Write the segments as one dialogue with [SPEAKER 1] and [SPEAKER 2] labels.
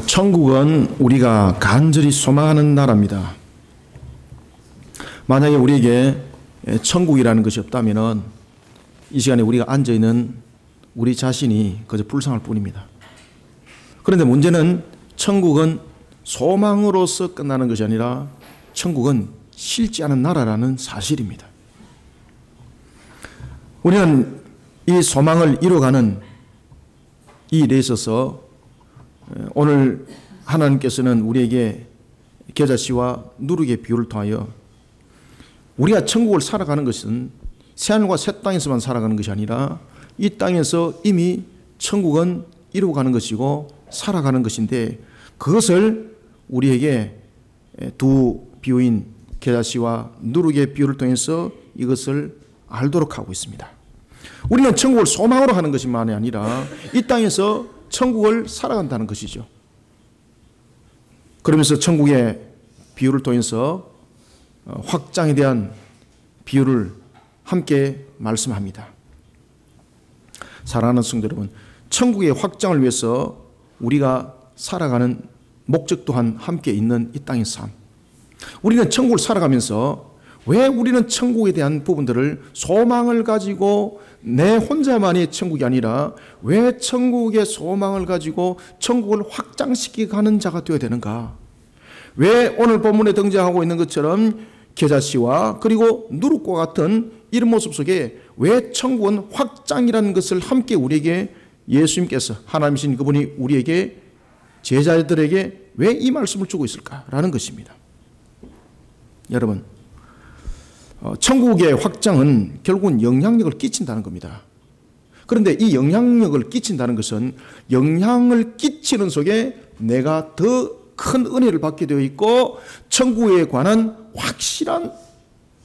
[SPEAKER 1] 천국은 우리가 간절히 소망하는 나라입니다. 만약에 우리에게 천국이라는 것이 없다면 이 시간에 우리가 앉아있는 우리 자신이 그저 불쌍할 뿐입니다. 그런데 문제는 천국은 소망으로서 끝나는 것이 아니라 천국은 싫지 않은 나라라는 사실입니다. 우리는 이 소망을 이뤄가는 이 일에 있어서 오늘 하나님께서는 우리에게 겨자씨와 누룩의 비유를 통하여 우리가 천국을 살아가는 것은 새하늘과 새 땅에서만 살아가는 것이 아니라 이 땅에서 이미 천국은 이루어가는 것이고 살아가는 것인데 그것을 우리에게 두 비유인 겨자씨와 누룩의 비유를 통해서 이것을 알도록 하고 있습니다. 우리는 천국을 소망으로 하는 것만이 아니라 이 땅에서 천국을 살아간다는 것이죠. 그러면서 천국의 비유를 통해서 확장에 대한 비유를 함께 말씀합니다. 사랑하는 성도 여러분, 천국의 확장을 위해서 우리가 살아가는 목적 또한 함께 있는 이 땅의 삶. 우리는 천국을 살아가면서 왜 우리는 천국에 대한 부분들을 소망을 가지고 내 혼자만의 천국이 아니라 왜 천국의 소망을 가지고 천국을 확장시키고 가는 자가 되어야 되는가? 왜 오늘 본문에 등장하고 있는 것처럼 겨자씨와 그리고 누룩과 같은 이런 모습 속에 왜 천국은 확장이라는 것을 함께 우리에게 예수님께서 하나님이신 그분이 우리에게 제자들에게 왜 이 말씀을 주고 있을까라는 것입니다. 여러분, 천국의 확장은 결국은 영향력을 끼친다는 겁니다. 그런데 이 영향력을 끼친다는 것은 영향을 끼치는 속에 내가 더 큰 은혜를 받게 되어 있고 천국에 관한 확실한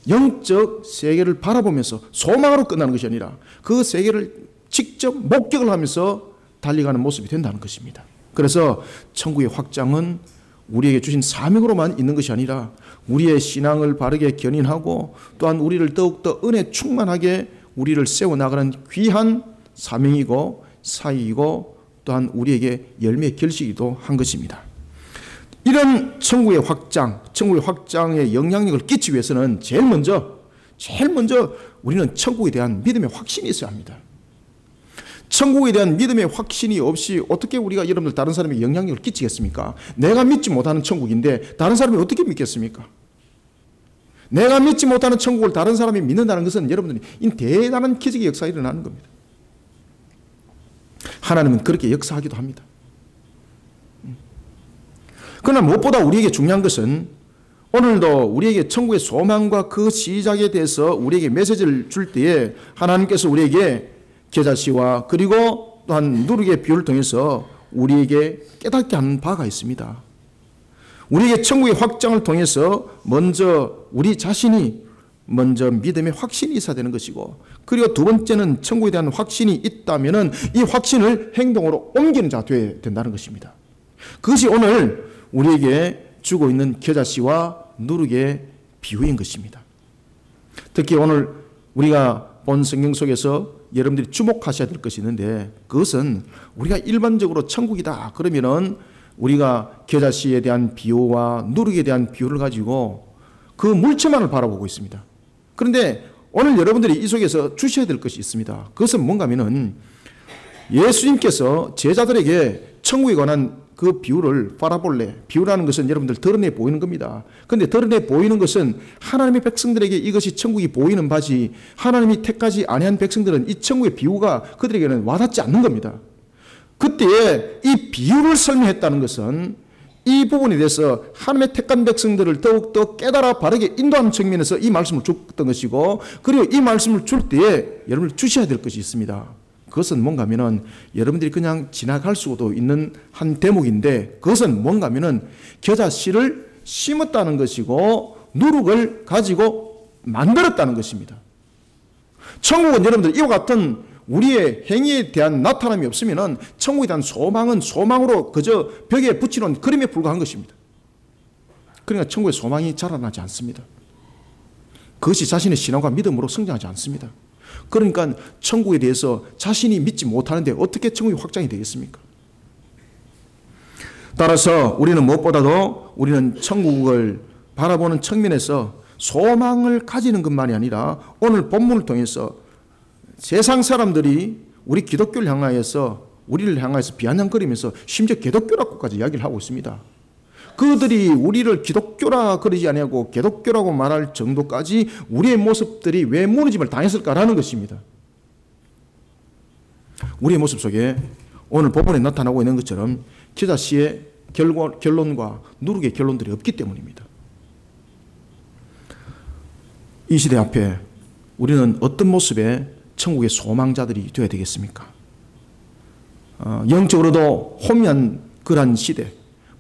[SPEAKER 1] 영적 세계를 바라보면서 소망으로 끝나는 것이 아니라 그 세계를 직접 목격을 하면서 달려가는 모습이 된다는 것입니다. 그래서 천국의 확장은 우리에게 주신 사명으로만 있는 것이 아니라 우리의 신앙을 바르게 견인하고 또한 우리를 더욱더 은혜 충만하게 우리를 세워나가는 귀한 사명이고 사역이고 또한 우리에게 열매의 결실이기도 한 것입니다. 이런 천국의 확장, 천국의 확장에 영향력을 끼치기 위해서는 제일 먼저 우리는 천국에 대한 믿음의 확신이 있어야 합니다. 천국에 대한 믿음의 확신이 없이 어떻게 우리가 여러분들 다른 사람에게 영향력을 끼치겠습니까? 내가 믿지 못하는 천국인데 다른 사람이 어떻게 믿겠습니까? 내가 믿지 못하는 천국을 다른 사람이 믿는다는 것은 여러분들이 이 대단한 기적의 역사가 일어나는 겁니다. 하나님은 그렇게 역사하기도 합니다. 그러나 무엇보다 우리에게 중요한 것은 오늘도 우리에게 천국의 소망과 그 시작에 대해서 우리에게 메시지를 줄 때에 하나님께서 우리에게 겨자씨와 그리고 또한 누룩의 비유를 통해서 우리에게 깨닫게 하는 바가 있습니다. 우리에게 천국의 확장을 통해서 먼저 우리 자신이 먼저 믿음의 확신이 있어야 되는 것이고 그리고 두 번째는 천국에 대한 확신이 있다면 이 확신을 행동으로 옮기는 자가 되어야 된다는 것입니다. 그것이 오늘 우리에게 주고 있는 겨자씨와 누룩의 비유인 것입니다. 특히 오늘 우리가 본 성경 속에서 여러분들이 주목하셔야 될 것이 있는데 그것은 우리가 일반적으로 천국이다 그러면은 우리가 겨자씨에 대한 비유와 누룩에 대한 비유를 가지고 그 물체만을 바라보고 있습니다. 그런데 오늘 여러분들이 이 속에서 주셔야 될 것이 있습니다. 그것은 뭔가 하면은 예수님께서 제자들에게 천국에 관한 그 비유를 파라볼레, 비유라는 것은 여러분들 드러내 보이는 겁니다. 그런데 드러내 보이는 것은 하나님의 백성들에게 이것이 천국이 보이는 바지 하나님이 택하지 아니한 백성들은 이 천국의 비유가 그들에게는 와닿지 않는 겁니다. 그때에 이 비유를 설명했다는 것은 이 부분에 대해서 하나님의 택한 백성들을 더욱더 깨달아 바르게 인도하는 측면에서 이 말씀을 줬던 것이고 그리고 이 말씀을 줄 때에 여러분들 주셔야 될 것이 있습니다. 그것은 뭔가 하면은 여러분들이 그냥 지나갈 수도 있는 한 대목인데 그것은 뭔가 하면은 겨자씨를 심었다는 것이고 누룩을 가지고 만들었다는 것입니다. 천국은 여러분들 이와 같은 우리의 행위에 대한 나타남이 없으면은 천국에 대한 소망은 소망으로 그저 벽에 붙이는 그림에 불과한 것입니다. 그러니까 천국의 소망이 자라나지 않습니다. 그것이 자신의 신앙과 믿음으로 성장하지 않습니다. 그러니까 천국에 대해서 자신이 믿지 못하는데 어떻게 천국이 확장이 되겠습니까? 따라서 우리는 무엇보다도 우리는 천국을 바라보는 측면에서 소망을 가지는 것만이 아니라 오늘 본문을 통해서 세상 사람들이 우리 기독교를 향하여서 우리를 향해서 비아냥거리면서 심지어 기독교라고까지 이야기를 하고 있습니다. 그들이 우리를 기독교라 그러지 아니하고 기독교라고 말할 정도까지 우리의 모습들이 왜 무너짐을 당했을까라는 것입니다. 우리의 모습 속에 오늘 본문에 나타나고 있는 것처럼 겨자씨의 결론과 누룩의 결론들이 없기 때문입니다. 이 시대 앞에 우리는 어떤 모습의 천국의 소망자들이 되어야 되겠습니까? 영적으로도 혼미한 그러한 시대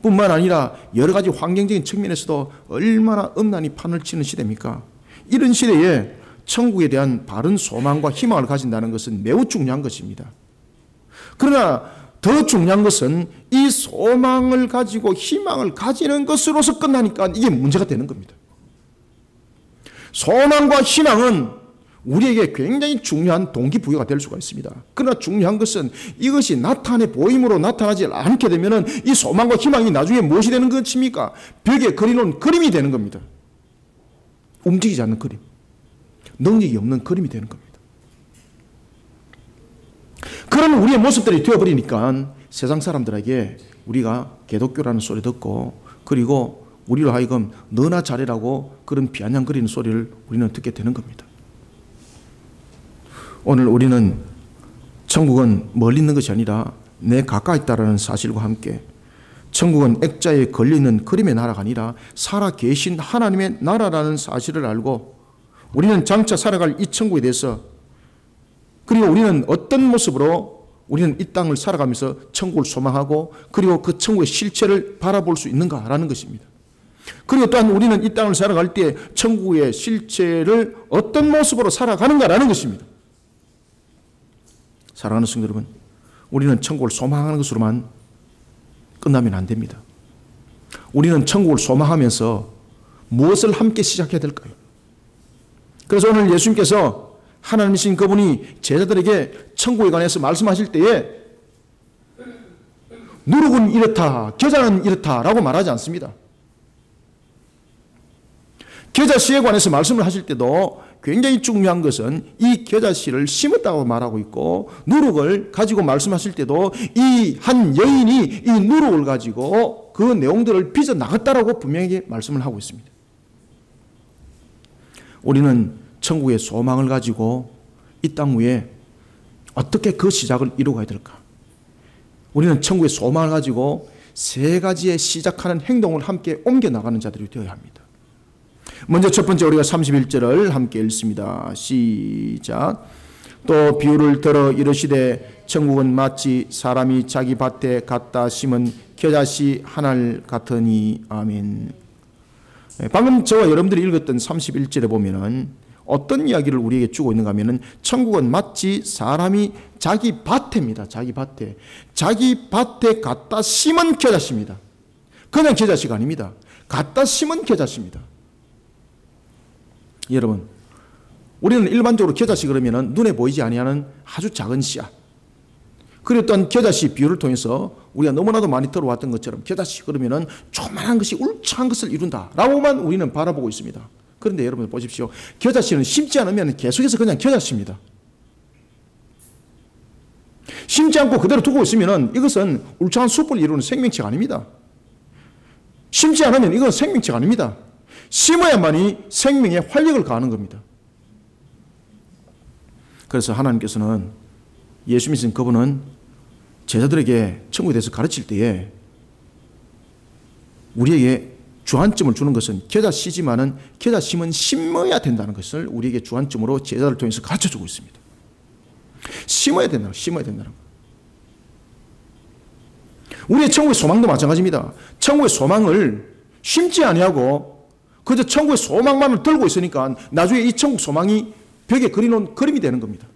[SPEAKER 1] 뿐만 아니라 여러 가지 환경적인 측면에서도 얼마나 음란히 판을 치는 시대입니까? 이런 시대에 천국에 대한 바른 소망과 희망을 가진다는 것은 매우 중요한 것입니다. 그러나 더 중요한 것은 이 소망을 가지고 희망을 가지는 것으로서 끝나니까 이게 문제가 되는 겁니다. 소망과 희망은 우리에게 굉장히 중요한 동기부여가 될 수가 있습니다. 그러나 중요한 것은 이것이 나타내 보임으로 나타나지 않게 되면 이 소망과 희망이 나중에 무엇이 되는 것입니까? 벽에 그려놓은 그림이 되는 겁니다. 움직이지 않는 그림, 능력이 없는 그림이 되는 겁니다. 그런 우리의 모습들이 되어버리니까 세상 사람들에게 우리가 기독교라는 소리 듣고 그리고 우리로 하여금 너나 잘해라고 그런 비아냥거리는 소리를 우리는 듣게 되는 겁니다. 오늘 우리는 천국은 멀리 있는 것이 아니라 내 가까이 있다는 사실과 함께 천국은 액자에 걸려있는 그림의 나라가 아니라 살아 계신 하나님의 나라라는 사실을 알고 우리는 장차 살아갈 이 천국에 대해서 그리고 우리는 어떤 모습으로 우리는 이 땅을 살아가면서 천국을 소망하고 그리고 그 천국의 실체를 바라볼 수 있는가라는 것입니다. 그리고 또한 우리는 이 땅을 살아갈 때 천국의 실체를 어떤 모습으로 살아가는가라는 것입니다. 사랑하는 성도 여러분, 우리는 천국을 소망하는 것으로만 끝나면 안 됩니다. 우리는 천국을 소망하면서 무엇을 함께 시작해야 될까요? 그래서 오늘 예수님께서 하나님이신 그분이 제자들에게 천국에 관해서 말씀하실 때에 누룩은 이렇다, 겨자는 이렇다라고 말하지 않습니다. 겨자씨에 관해서 말씀을 하실 때도 굉장히 중요한 것은 이 겨자씨를 심었다고 말하고 있고 누룩을 가지고 말씀하실 때도 이 한 여인이 이 누룩을 가지고 그 내용들을 빚어 나갔다라고 분명하게 말씀을 하고 있습니다. 우리는 천국의 소망을 가지고 이 땅 위에 어떻게 그 시작을 이루어가야 될까? 우리는 천국의 소망을 가지고 세 가지의 시작하는 행동을 함께 옮겨나가는 자들이 되어야 합니다. 먼저 첫 번째 우리가 31절을 함께 읽습니다. 시작. 또 비유를 들어 이르시되 천국은 마치 사람이 자기 밭에 갖다 심은 겨자씨 하나를 같으니. 아멘. 방금 저와 여러분들이 읽었던 31절에 보면은 어떤 이야기를 우리에게 주고 있는가 하면은 천국은 마치 사람이 자기 밭에입니다. 자기 밭에. 자기 밭에 갖다 심은 겨자씨입니다. 그냥 겨자씨가 아닙니다. 갖다 심은 겨자씨입니다. 여러분, 우리는 일반적으로 겨자씨 그러면은 눈에 보이지 아니하는 아주 작은 씨앗. 그리고 또한 겨자씨 비유를 통해서 우리가 너무나도 많이 들어왔던 것처럼 겨자씨 그러면은 조그만한 것이 울창한 것을 이룬다라고만 우리는 바라보고 있습니다. 그런데 여러분 보십시오. 겨자씨는 심지 않으면 계속해서 그냥 겨자씨입니다. 심지 않고 그대로 두고 있으면은 이것은 울창한 숲을 이루는 생명체가 아닙니다. 심지 않으면 이건 생명체가 아닙니다. 심어야만이 생명에 활력을 가하는 겁니다. 그래서 하나님께서는 예수 믿으신 그분은 제자들에게 천국에 대해서 가르칠 때에 우리에게 주안점을 주는 것은 겨자씨지만은 겨자씨는 심어야 된다는 것을 우리에게 주안점으로 제자를 통해서 가르쳐주고 있습니다. 심어야 된다는 거예요. 심어야 된다는 거예요. 우리의 천국의 소망도 마찬가지입니다. 천국의 소망을 심지 아니하고 그저 천국의 소망만을 들고 있으니까 나중에 이 천국 소망이 벽에 그려놓은 그림이 되는 겁니다.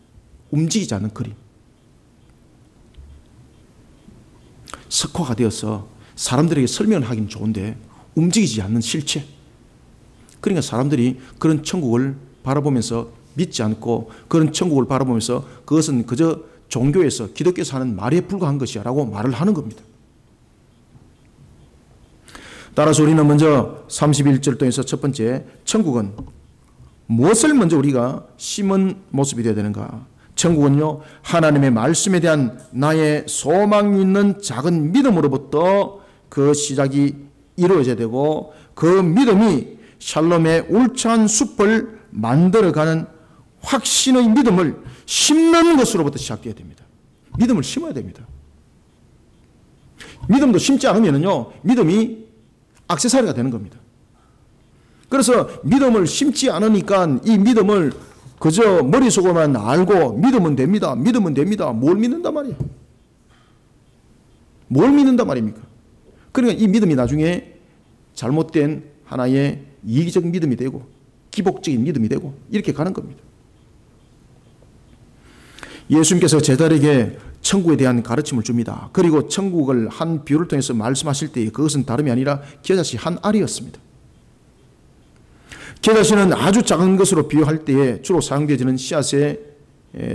[SPEAKER 1] 움직이지 않는 그림. 석화가 되어서 사람들에게 설명을 하기는 좋은데 움직이지 않는 실체. 그러니까 사람들이 그런 천국을 바라보면서 믿지 않고 그런 천국을 바라보면서 그것은 그저 종교에서 기독교에서 하는 말에 불과한 것이야 라고 말을 하는 겁니다. 따라서 우리는 먼저 31절 통해서 첫 번째, 천국은 무엇을 먼저 우리가 심은 모습이 되어야 되는가? 천국은요, 하나님의 말씀에 대한 나의 소망이 있는 작은 믿음으로부터 그 시작이 이루어져야 되고, 그 믿음이 샬롬의 울창한 숲을 만들어가는 확신의 믿음을 심는 것으로부터 시작되어야 됩니다. 믿음을 심어야 됩니다. 믿음도 심지 않으면요, 믿음이 액세서리가 되는 겁니다. 그래서 믿음을 심지 않으니까 이 믿음을 그저 머릿속으로만 알고 믿으면 됩니다. 믿으면 됩니다. 뭘 믿는단 말이에요? 뭘 믿는단 말입니까? 그러니까 이 믿음이 나중에 잘못된 하나의 이기적 믿음이 되고 기복적인 믿음이 되고 이렇게 가는 겁니다. 예수님께서 제자들에게 천국에 대한 가르침을 줍니다. 그리고 천국을 한 비유를 통해서 말씀하실 때 그것은 다름이 아니라 겨자씨 한 알이었습니다. 겨자씨는 아주 작은 것으로 비유할 때에 주로 사용되어지는 씨앗의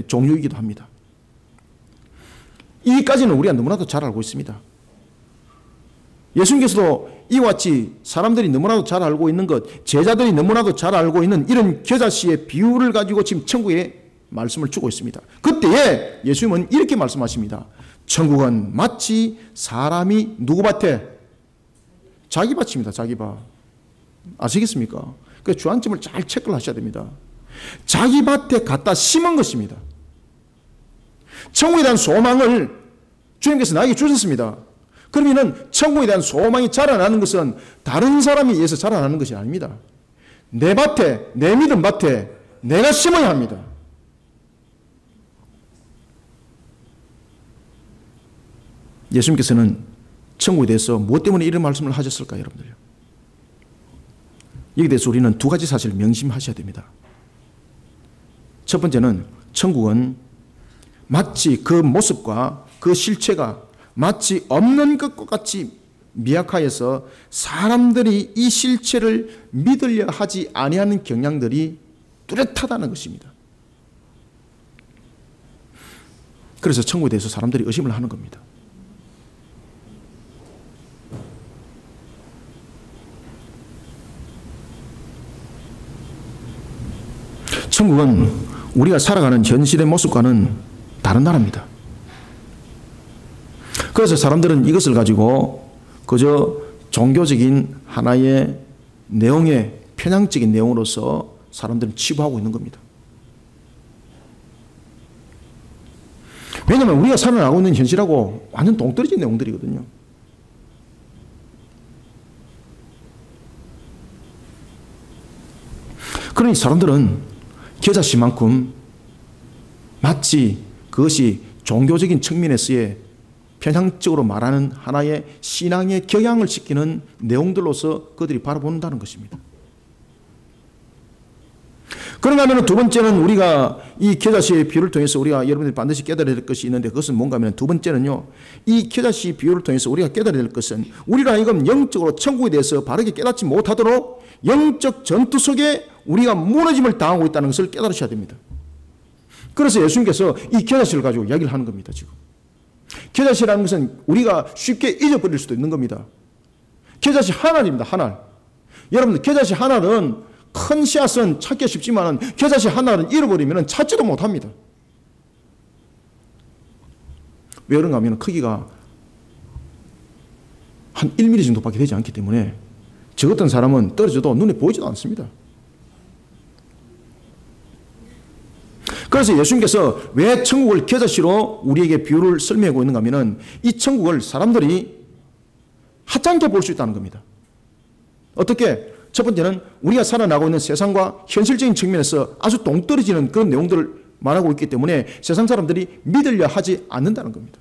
[SPEAKER 1] 종류이기도 합니다. 이까지는 우리가 너무나도 잘 알고 있습니다. 예수님께서도 이와 같이 사람들이 너무나도 잘 알고 있는 것, 제자들이 너무나도 잘 알고 있는 이런 겨자씨의 비유를 가지고 지금 천국에 말씀을 주고 있습니다. 그때에 예수님은 이렇게 말씀하십니다. 천국은 마치 사람이 누구 밭에? 자기 밭입니다. 자기 밭. 아시겠습니까? 그 주안점을 잘 체크를 하셔야 됩니다. 자기 밭에 갖다 심은 것입니다. 천국에 대한 소망을 주님께서 나에게 주셨습니다. 그러면은 천국에 대한 소망이 자라나는 것은 다른 사람에 의해서 자라나는 것이 아닙니다. 내 밭에, 내 믿음 밭에 내가 심어야 합니다. 예수님께서는 천국에 대해서 무엇 때문에 이런 말씀을 하셨을까요, 여러분들요? 여기에 대해서 우리는 두 가지 사실을 명심하셔야 됩니다. 첫 번째는 천국은 마치 그 모습과 그 실체가 마치 없는 것과 같이 미약하여서 사람들이 이 실체를 믿으려 하지 아니하는 경향들이 뚜렷하다는 것입니다. 그래서 천국에 대해서 사람들이 의심을 하는 겁니다. 천국은 우리가 살아가는 현실의 모습과는 다른 나라입니다. 그래서 사람들은 이것을 가지고 그저 종교적인 하나의 내용의 편향적인 내용으로서 사람들은 치부하고 있는 겁니다. 왜냐하면 우리가 살아나가고 있는 현실하고 완전 동떨어진 내용들이거든요. 그러니 사람들은 겨자씨만큼 마치 그것이 종교적인 측면에서의 편향적으로 말하는 하나의 신앙의 경향을 시키는 내용들로서 그들이 바라본다는 것입니다. 그런가 하면 두 번째는 우리가 이 겨자씨의 비유를 통해서 우리가 여러분들이 반드시 깨달아야 될 것이 있는데 그것은 뭔가 하면 두 번째는요, 이 겨자씨 비유를 통해서 우리가 깨달아야 될 것은 우리가 하여금 영적으로 천국에 대해서 바르게 깨닫지 못하도록 영적 전투 속에 우리가 무너짐을 당하고 있다는 것을 깨달으셔야 됩니다. 그래서 예수님께서 이 겨자씨를 가지고 이야기를 하는 겁니다. 지금 겨자씨라는 것은 우리가 쉽게 잊어버릴 수도 있는 겁니다. 겨자씨 하나입니다. 하나. 여러분들 겨자씨 하나는 큰 씨앗은 찾기 쉽지만 겨자씨 하나를 잃어버리면 찾지도 못합니다. 왜 그런가 하면 크기가 한 1mm 정도밖에 되지 않기 때문에 저 같은 사람은 떨어져도 눈에 보이지도 않습니다. 그래서 예수님께서 왜 천국을 겨자씨로 우리에게 비유를 설명하고 있는가 하면 이 천국을 사람들이 하찮게 볼 수 있다는 겁니다. 어떻게? 첫 번째는 우리가 살아나고 있는 세상과 현실적인 측면에서 아주 동떨어지는 그런 내용들을 말하고 있기 때문에 세상 사람들이 믿으려 하지 않는다는 겁니다.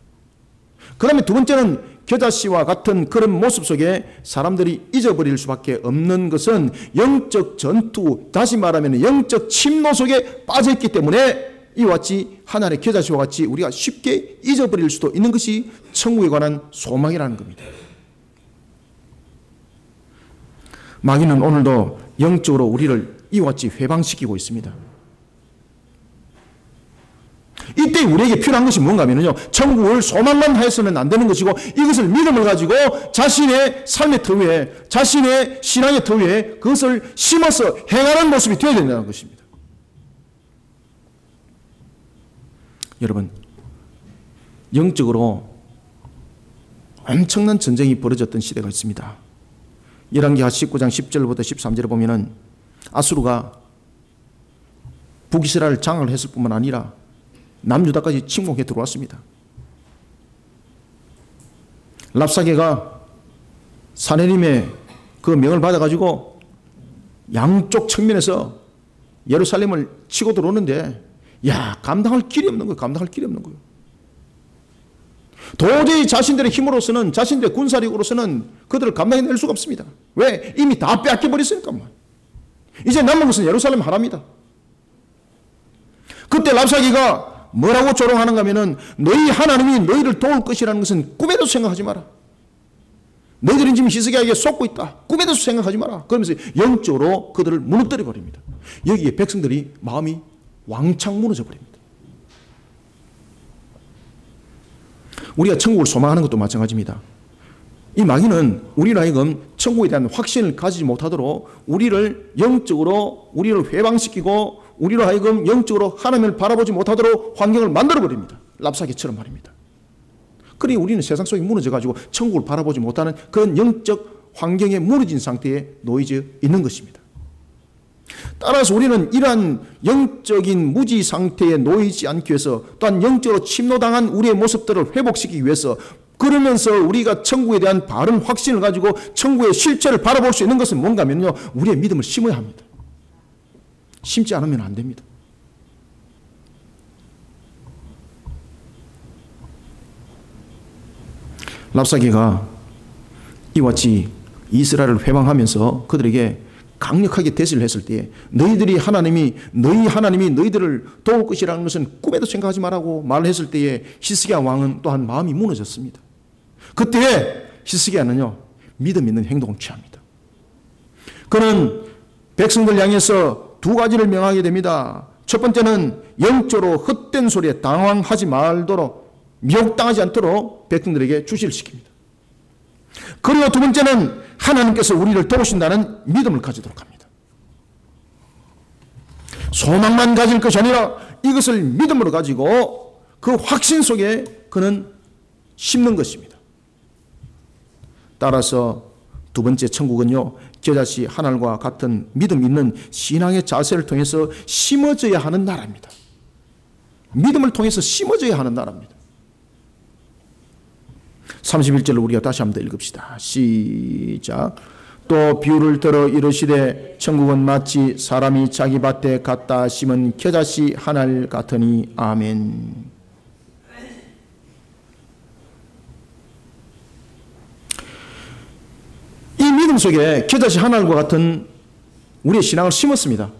[SPEAKER 1] 그 다음에 두 번째는 겨자씨와 같은 그런 모습 속에 사람들이 잊어버릴 수밖에 없는 것은 영적 전투, 다시 말하면 영적 침노 속에 빠져있기 때문에 이와 같이 하나의 겨자씨와 같이 우리가 쉽게 잊어버릴 수도 있는 것이 천국에 관한 소망이라는 겁니다. 마귀는 오늘도 영적으로 우리를 이와 같이 회방시키고 있습니다. 이때 우리에게 필요한 것이 뭔가 하면요, 천국을 소망만 해서는 안 되는 것이고, 이것을 믿음을 가지고 자신의 삶의 터 위에, 자신의 신앙의 터 위에 그것을 심어서 행하는 모습이 되어야 된다는 것입니다. 여러분, 영적으로 엄청난 전쟁이 벌어졌던 시대가 있습니다. 열왕기하 19장 10절부터 13절에 보면은 아수르가 북이스라엘 장악을 했을 뿐만 아니라 남유다까지 침공해 들어왔습니다. 랍사게가 사네림의 그 명을 받아가지고 양쪽 측면에서 예루살렘을 치고 들어오는데, 감당할 길이 없는 거예요. 감당할 길이 없는 거예요. 도저히 자신들의 힘으로서는, 자신들의 군사력으로서는 그들을 감당해낼 수가 없습니다. 왜? 이미 다 빼앗겨버렸으니까. 이제 남은 것은 예루살렘 하나입니다. 그때 랍사기가 뭐라고 조롱하는가 하면은, 너희 하나님이 너희를 도울 것이라는 것은 꿈에도 생각하지 마라. 너희들은 지금 히스기야에게 속고 있다. 꿈에도 생각하지 마라. 그러면서 영적으로 그들을 무너뜨려 버립니다. 여기에 백성들이 마음이 왕창 무너져 버립니다. 우리가 천국을 소망하는 것도 마찬가지입니다. 이 마귀는 우리로 하여금 천국에 대한 확신을 가지지 못하도록 우리를 영적으로 우리를 회방시키고, 우리로 하여금 영적으로 하나님을 바라보지 못하도록 환경을 만들어버립니다. 랍사기처럼 말입니다. 그러니 우리는 세상 속에 무너져가지고 천국을 바라보지 못하는 그런 영적 환경에 무너진 상태에 놓여져 있는 것입니다. 따라서 우리는 이러한 영적인 무지 상태에 놓이지 않기 위해서, 또한 영적으로 침노당한 우리의 모습들을 회복시키기 위해서, 그러면서 우리가 천국에 대한 바른 확신을 가지고 천국의 실체를 바라볼 수 있는 것은 뭔가 하면요, 우리의 믿음을 심어야 합니다. 심지 않으면 안 됩니다. 랍사기가 이와 같이 이스라엘을 회방하면서 그들에게 강력하게 대시를 했을 때에, 너희 하나님이 너희들을 도울 것이라는 것은 꿈에도 생각하지 말라고 말을 했을 때에 히스기야 왕은 또한 마음이 무너졌습니다. 그때 히스기야는요, 믿음 있는 행동을 취합니다. 그는 백성들 향해서 두 가지를 명하게 됩니다. 첫 번째는 영적으로 헛된 소리에 당황하지 말도록, 미혹당하지 않도록 백성들에게 주시를 시킵니다. 그리고 두 번째는 하나님께서 우리를 도우신다는 믿음을 가지도록 합니다. 소망만 가질 것이 아니라 이것을 믿음으로 가지고 그 확신 속에 그는 심는 것입니다. 따라서 두 번째 천국은요, 겨자씨 하늘과 같은 믿음 있는 신앙의 자세를 통해서 심어져야 하는 나라입니다. 믿음을 통해서 심어져야 하는 나라입니다. 31절로 우리가 다시 한번 더 읽읍시다. 시작. 또 비유를 들어 이르시되 천국은 마치 사람이 자기 밭에 갖다 심은 겨자씨 하늘 같으니. 아멘. 이 믿음 속에 겨자씨 하늘과 같은 우리의 신앙을 심었습니다.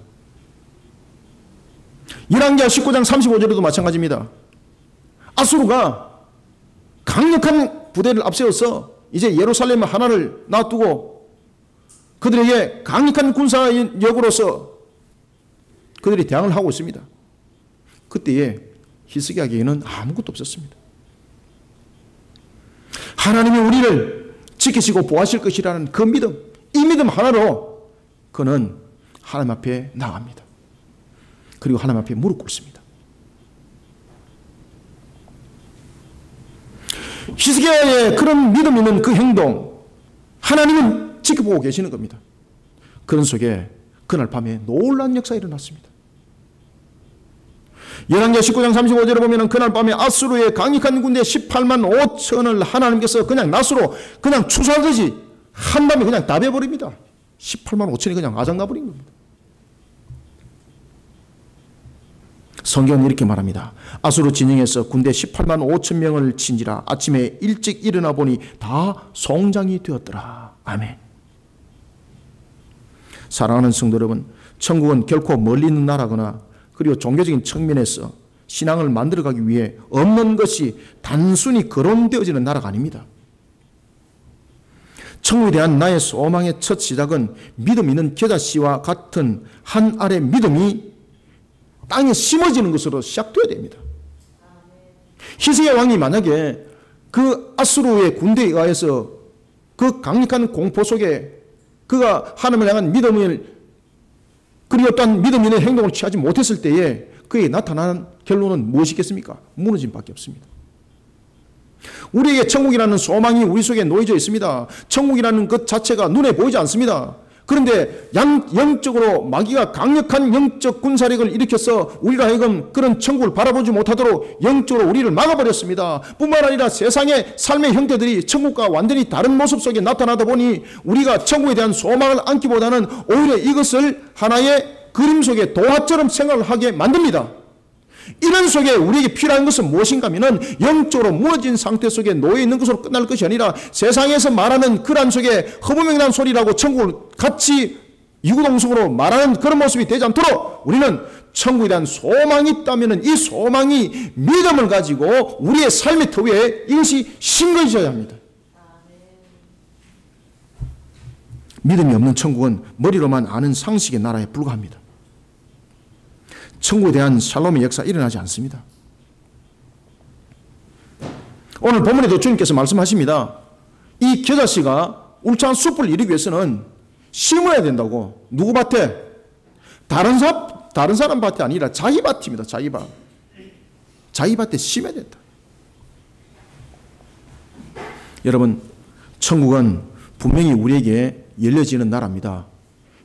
[SPEAKER 1] 열왕기하 19장 35절에도 마찬가지입니다. 아수르가 강력한 부대를 앞세워서 이제 예루살렘 하나를 놔두고 그들에게 강력한 군사력으로서 그들이 대항을 하고 있습니다. 그때에 히스기야에게는 아무것도 없었습니다. 하나님이 우리를 지키시고 보호하실 것이라는 그 믿음, 이 믿음 하나로 그는 하나님 앞에 나갑니다. 그리고 하나님 앞에 무릎 꿇습니다. 히스기야의 그런 믿음 있는 그 행동, 하나님은 지켜보고 계시는 겁니다. 그런 속에 그날 밤에 놀라운 역사가 일어났습니다. 열왕기하 19장 35절에 보면 그날 밤에 아수르의 강력한 군대 18만 5천을 하나님께서 그냥 낫으로 그냥 추수하듯이 한 밤에 그냥 다 베버립니다. 18만 5천이 그냥 아작나버린 겁니다. 성경은 이렇게 말합니다. 아수르 진영에서 군대 18만 5천 명을 친지라 아침에 일찍 일어나 보니 다 송장이 되었더라. 아멘. 사랑하는 성도 여러분, 천국은 결코 멀리 있는 나라거나 그리고 종교적인 측면에서 신앙을 만들어가기 위해 없는 것이 단순히 거론되어지는 나라가 아닙니다. 천국에 대한 나의 소망의 첫 시작은 믿음 있는 겨자씨와 같은 한 알의 믿음이 땅에 심어지는 것으로 시작되어야 됩니다. 히스기야 왕이 만약에 그 아수르의 군대에 의해서 그 강력한 공포 속에 그가 하나님을 향한 믿음을 그리고 또한 믿음 있는 행동을 취하지 못했을 때에 그에 나타나는 결론은 무엇이겠습니까? 무너짐 밖에 없습니다. 우리에게 천국이라는 소망이 우리 속에 놓여져 있습니다. 천국이라는 것 자체가 눈에 보이지 않습니다. 그런데 영적으로 마귀가 강력한 영적 군사력을 일으켜서 우리가 하여금 그런 천국을 바라보지 못하도록 영적으로 우리를 막아버렸습니다. 뿐만 아니라 세상의 삶의 형태들이 천국과 완전히 다른 모습 속에 나타나다 보니 우리가 천국에 대한 소망을 안기보다는 오히려 이것을 하나의 그림 속에 동화처럼 생각을 하게 만듭니다. 이런 속에 우리에게 필요한 것은 무엇인가 하면 영적으로 무너진 상태 속에 놓여 있는 것으로 끝날 것이 아니라 세상에서 말하는 그런 속에 허무맹랑한 소리라고 천국을 같이 유구동성으로 말하는 그런 모습이 되지 않도록 우리는 천국에 대한 소망이 있다면 이 소망이 믿음을 가지고 우리의 삶의 터 위에 이것이 심겨져야 합니다. 믿음이 없는 천국은 머리로만 아는 상식의 나라에 불과합니다. 천국에 대한 샬롬의 역사가 일어나지 않습니다. 오늘 본문에도 주님께서 말씀하십니다. 이 겨자씨가 울창한 숲을 이루기 위해서는 심어야 된다고. 누구 밭에? 다른 사람 밭이 아니라 자기 밭입니다. 자기 밭. 자기 밭에 심어야 된다. 여러분, 천국은 분명히 우리에게 열려지는 나라입니다.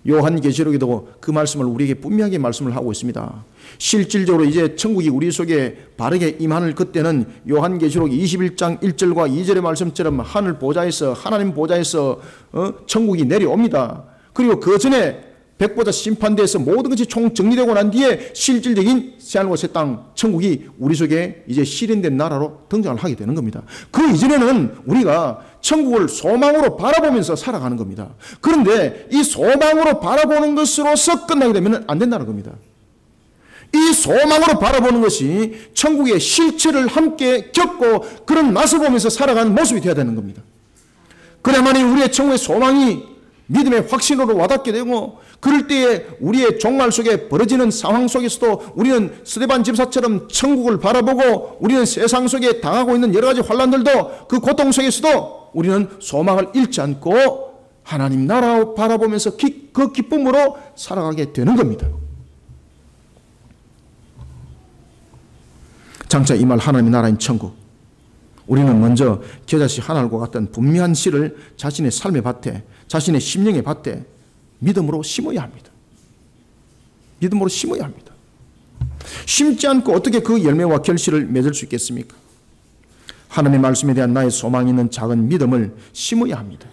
[SPEAKER 1] 요한계시록에도 그 말씀을 우리에게 분명하게 말씀을 하고 있습니다. 실질적으로 이제 천국이 우리 속에 바르게 임하는 그때는 요한계시록 21장 1절과 2절의 말씀처럼 하늘 보좌에서 하나님 보좌에서 천국이 내려옵니다. 그리고 그 전에 백보자 심판대에서 모든 것이 총 정리되고 난 뒤에 실질적인 새하늘과 새 땅 천국이 우리 속에 이제 실현된 나라로 등장을 하게 되는 겁니다. 그 이전에는 우리가 천국을 소망으로 바라보면서 살아가는 겁니다. 그런데 이 소망으로 바라보는 것으로서 끝나게 되면 안 된다는 겁니다. 이 소망으로 바라보는 것이 천국의 실체를 함께 겪고 그런 맛을 보면서 살아가는 모습이 되어야 되는 겁니다. 그래야만이 우리의 천국의 소망이 믿음의 확신으로 와닿게 되고 그럴 때에 우리의 종말 속에 벌어지는 상황 속에서도 우리는 스데반 집사처럼 천국을 바라보고 우리는 세상 속에 당하고 있는 여러 가지 환난들도 그 고통 속에서도 우리는 소망을 잃지 않고 하나님 나라 바라보면서 그 기쁨으로 살아가게 되는 겁니다. 장차 이 말 하나님의 나라인 천국. 우리는 먼저 겨자씨 하나님과 같은 분명한 씨를 자신의 삶의 밭에 자신의 심령의 밭에 믿음으로 심어야 합니다. 믿음으로 심어야 합니다. 심지 않고 어떻게 그 열매와 결실을 맺을 수 있겠습니까? 하나님의 말씀에 대한 나의 소망이 있는 작은 믿음을 심어야 합니다.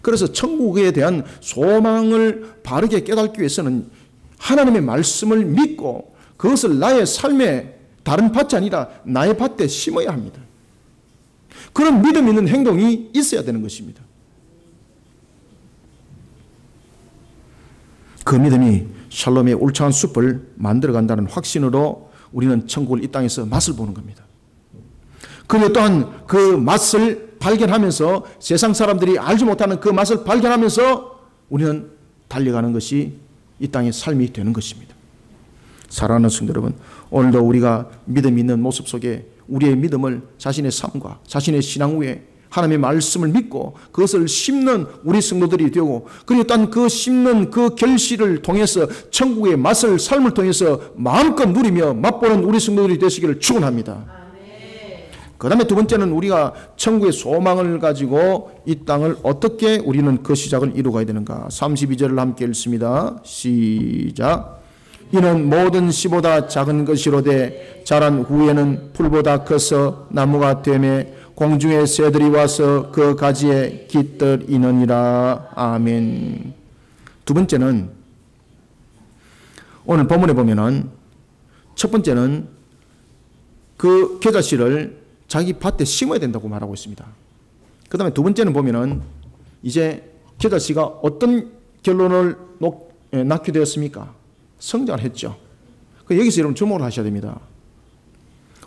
[SPEAKER 1] 그래서 천국에 대한 소망을 바르게 깨닫기 위해서는 하나님의 말씀을 믿고 그것을 나의 삶의 다른 밭이 아니라 나의 밭에 심어야 합니다. 그런 믿음 있는 행동이 있어야 되는 것입니다. 그 믿음이 샬롬의 울창한 숲을 만들어간다는 확신으로 우리는 천국을 이 땅에서 맛을 보는 겁니다. 그리고 또한 그 맛을 발견하면서 세상 사람들이 알지 못하는 그 맛을 발견하면서 우리는 달려가는 것이 이 땅의 삶이 되는 것입니다. 사랑하는 성도 여러분, 오늘도 우리가 믿음 있는 모습 속에 우리의 믿음을 자신의 삶과 자신의 신앙 위에 하나님의 말씀을 믿고 그것을 심는 우리 성도들이 되고 그리고 또한 그 심는 그 결실을 통해서 천국의 맛을 삶을 통해서 마음껏 누리며 맛보는 우리 성도들이 되시기를 축원합니다. 그 다음에 두 번째는 우리가 천국의 소망을 가지고 이 땅을 어떻게 우리는 그 시작을 이루어가야 되는가. 32절을 함께 읽습니다. 시작. 이는 모든 씨보다 작은 것이로되 자란 후에는 풀보다 커서 나무가 되매 공중의 새들이 와서 그 가지에 깃들이느니라. 아멘. 두 번째는 오늘 본문에 보면은 첫 번째는 그 겨자씨를 자기 밭에 심어야 된다고 말하고 있습니다. 그 다음에 두 번째는 보면은 이제 겨자씨가 어떤 결론을 낳게 되었습니까? 성장을 했죠. 여기서 여러분 주목을 하셔야 됩니다.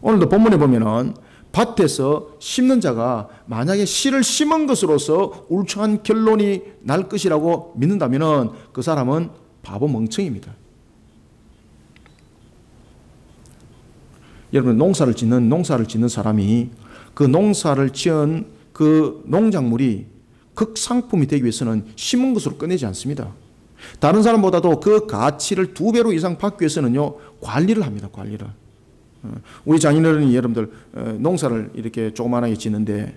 [SPEAKER 1] 오늘도 본문에 보면은 밭에서 심는 자가 만약에 씨를 심은 것으로서 울창한 결론이 날 것이라고 믿는다면 그 사람은 바보 멍청입니다. 여러분 농사를 짓는 사람이 그 농사를 지은 그 농작물이 극상품이 되기 위해서는 심은 것으로 끝내지 않습니다. 다른 사람보다도 그 가치를 2배로 이상 받기 위해서는요, 관리를 합니다. 관리를. 우리 장인어른이 여러분들 농사를 이렇게 조그만하게 짓는데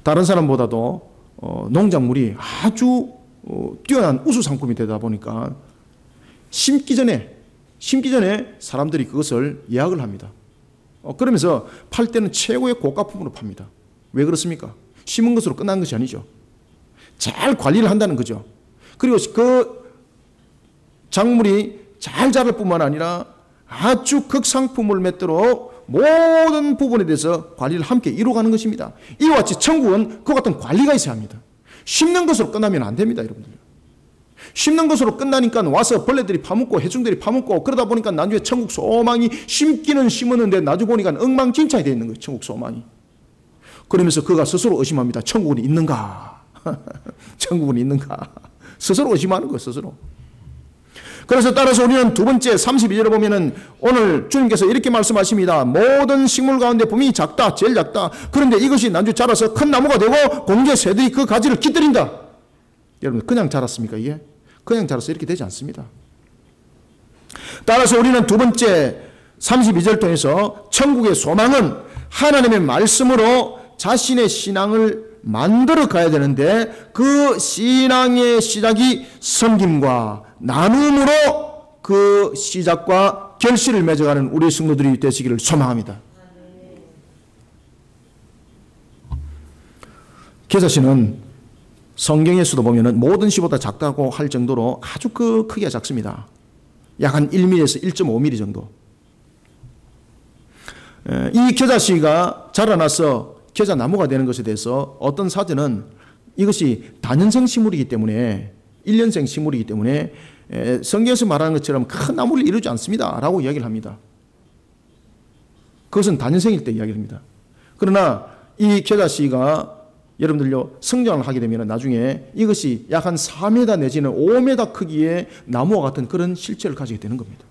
[SPEAKER 1] 다른 사람보다도 농작물이 아주 뛰어난 우수 상품이 되다 보니까 심기 전에 사람들이 그것을 예약을 합니다. 그러면서 팔 때는 최고의 고가품으로 팝니다. 왜 그렇습니까? 심은 것으로 끝난 것이 아니죠. 잘 관리를 한다는 거죠. 그리고 그 작물이 잘 자랄 뿐만 아니라 아주 극상품을 맺도록 모든 부분에 대해서 관리를 함께 이루어가는 것입니다. 이와 같이 천국은 그와 같은 관리가 있어야 합니다. 심는 것으로 끝나면 안 됩니다, 여러분들. 심는 것으로 끝나니까 와서 벌레들이 파먹고 해충들이 파먹고 그러다 보니까 나중에 천국 소망이 심기는 심었는데 나중에 보니까 엉망진창이 되어 있는 거예요, 천국 소망이. 그러면서 그가 스스로 의심합니다. 천국은 있는가? 천국은 있는가? 스스로 의심하는 거예요, 스스로. 그래서 따라서 우리는 두 번째 32절에 보면은 오늘 주님께서 이렇게 말씀하십니다. 모든 식물 가운데 분명히 작다, 제일 작다. 그런데 이것이 나중에 자라서 큰 나무가 되고 공중의 새들이 그 가지를 깃들인다. 여러분, 그냥 자랐습니까, 이게? 그냥 자라서 이렇게 되지 않습니다. 따라서 우리는 두 번째 32절 통해서 천국의 소망은 하나님의 말씀으로 자신의 신앙을 만들어 가야 되는데 그 신앙의 시작이 섬김과 나눔으로 그 시작과 결실을 맺어가는 우리 성도들이 되시기를 소망합니다. 계사시는 성경에서도 보면은 모든 시보다 작다고 할 정도로 아주 그 크기가 작습니다. 약 한 1mm에서 1.5mm 정도. 이 겨자씨가 자라나서 겨자나무가 되는 것에 대해서 어떤 사전은 이것이 다년생 식물이기 때문에 1년생 식물이기 때문에 성경에서 말하는 것처럼 큰 나무를 이루지 않습니다 라고 이야기를 합니다. 그것은 다년생일 때 이야기를 합니다. 그러나 이 겨자씨가 여러분들요 성장을 하게 되면 나중에 이것이 약 한 4m 내지는 5m 크기의 나무와 같은 그런 실체를 가지게 되는 겁니다.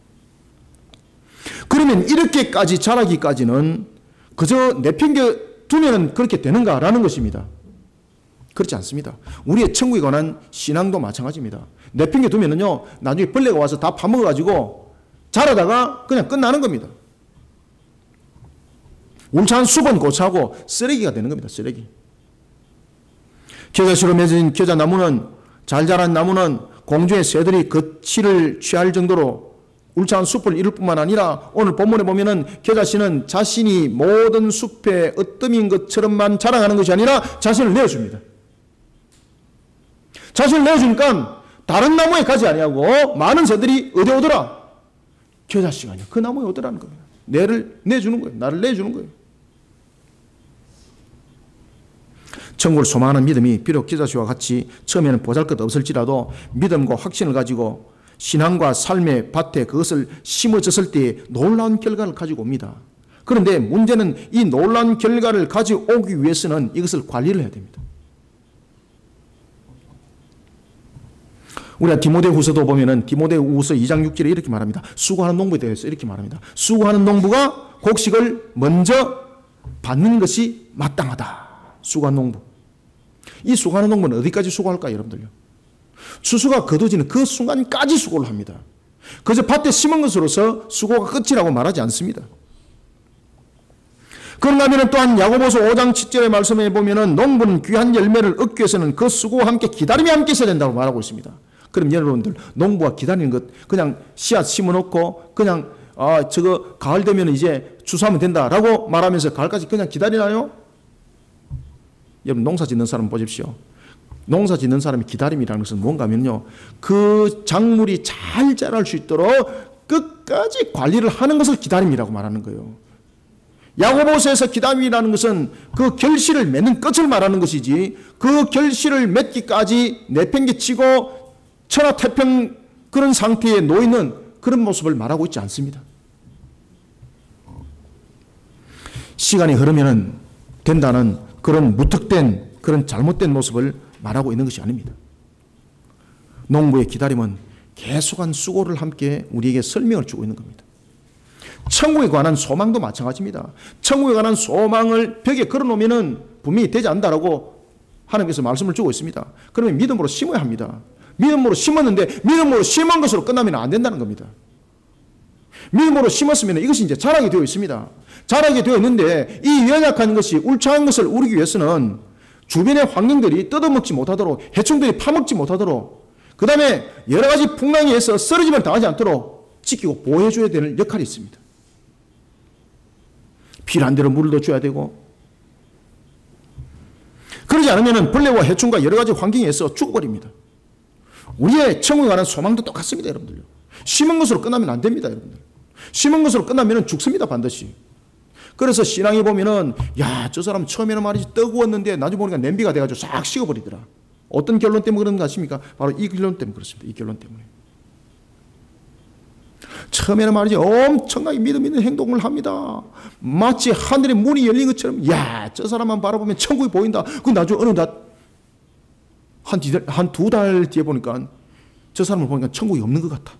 [SPEAKER 1] 그러면 이렇게까지 자라기까지는 그저 내팽겨 두면 그렇게 되는가라는 것입니다. 그렇지 않습니다. 우리의 천국에 관한 신앙도 마찬가지입니다. 내팽겨 두면은요 나중에 벌레가 와서 다 파먹어가지고 자라다가 그냥 끝나는 겁니다. 울창한 숲은 고차고 쓰레기가 되는 겁니다. 쓰레기. 겨자씨로 맺은 겨자나무는 잘 자란 나무는 공중의 새들이 거취를 취할 정도로 울창한 숲을 이룰 뿐만 아니라 오늘 본문에 보면은 겨자씨는 자신이 모든 숲의 으뜸인 것처럼만 자랑하는 것이 아니라 자신을 내어줍니다. 자신을 내어주니까 다른 나무에 가지 아니하고 많은 새들이 어디 오더라? 겨자씨가 아니야. 그 나무에 오더라는 겁니다. 내주는 거예요. 나를 내주는 거예요. 천국을 소망하는 믿음이 비록 겨자씨와 같이 처음에는 보잘것없을지라도 믿음과 확신을 가지고 신앙과 삶의 밭에 그것을 심어졌을 때 놀라운 결과를 가지고 옵니다. 그런데 문제는 이 놀라운 결과를 가져오기 위해서는 이것을 관리를 해야 됩니다. 우리가 디모데후서도 보면은 디모데후서 2장 6절에 이렇게 말합니다. 수고하는 농부에 대해서 이렇게 말합니다. 수고하는 농부가 곡식을 먼저 받는 것이 마땅하다. 수고하는 농부. 이 수고하는 농부는 어디까지 수고할까요, 여러분들요? 추수가 거두지는 그 순간까지 수고를 합니다. 그저 밭에 심은 것으로서 수고가 끝이라고 말하지 않습니다. 그런가 하면 또한 야고보서 5장 7절의 말씀에 보면은 농부는 귀한 열매를 얻기 위해서는 그 수고와 함께 기다림이 함께 있어야 된다고 말하고 있습니다. 그럼 여러분들 농부가 기다리는 것 그냥 씨앗 심어놓고 그냥 저거 가을 되면 이제 추수하면 된다라고 말하면서 가을까지 그냥 기다리나요? 여러분 농사 짓는 사람 보십시오. 농사 짓는 사람의 기다림이라는 것은 뭔가 하면요 그 작물이 잘 자랄 수 있도록 끝까지 관리를 하는 것을 기다림이라고 말하는 거예요. 야고보서에서 기다림이라는 것은 그 결실을 맺는 끝을 말하는 것이지 그 결실을 맺기까지 내팽개치고 천하태평 그런 상태에 놓이는 그런 모습을 말하고 있지 않습니다. 시간이 흐르면 된다는 그런 무턱된 그런 잘못된 모습을 말하고 있는 것이 아닙니다. 농부의 기다림은 계속한 수고를 함께 우리에게 설명을 주고 있는 겁니다. 천국에 관한 소망도 마찬가지입니다. 천국에 관한 소망을 벽에 걸어놓으면 분명히 되지 않는다라고 하나님께서 말씀을 주고 있습니다. 그러면 믿음으로 심어야 합니다. 믿음으로 심었는데 믿음으로 심은 것으로 끝나면 안 된다는 겁니다. 믿음으로 심었으면 이것이 이제 자라게 되어 있습니다. 자라게 되어 있는데 이 연약한 것이 울창한 것을 우리기 위해서는 주변의 환경들이 뜯어먹지 못하도록, 해충들이 파먹지 못하도록, 그 다음에 여러 가지 풍랑에서 쓰러짐을 당하지 않도록 지키고 보호해줘야 되는 역할이 있습니다. 필요한 대로 물도 줘야 되고, 그러지 않으면 벌레와 해충과 여러 가지 환경에서 죽어버립니다. 우리의 천국에 관한 소망도 똑같습니다, 여러분들요. 심은 것으로 끝나면 안 됩니다, 여러분들. 심은 것으로 끝나면 죽습니다, 반드시. 그래서 신앙에 보면은, 야, 저 사람 처음에는 말이지 뜨거웠는데 나중에 보니까 냄비가 돼가지고 싹 식어버리더라. 어떤 결론 때문에 그런 거 아십니까? 바로 이 결론 때문에 그렇습니다. 이 결론 때문에. 처음에는 말이지 엄청나게 믿음 있는 행동을 합니다. 마치 하늘의 문이 열린 것처럼, 야, 저 사람만 바라보면 천국이 보인다. 그 나중에 어느 날 한 두 달 뒤에 보니까 저 사람을 보니까 천국이 없는 것 같아.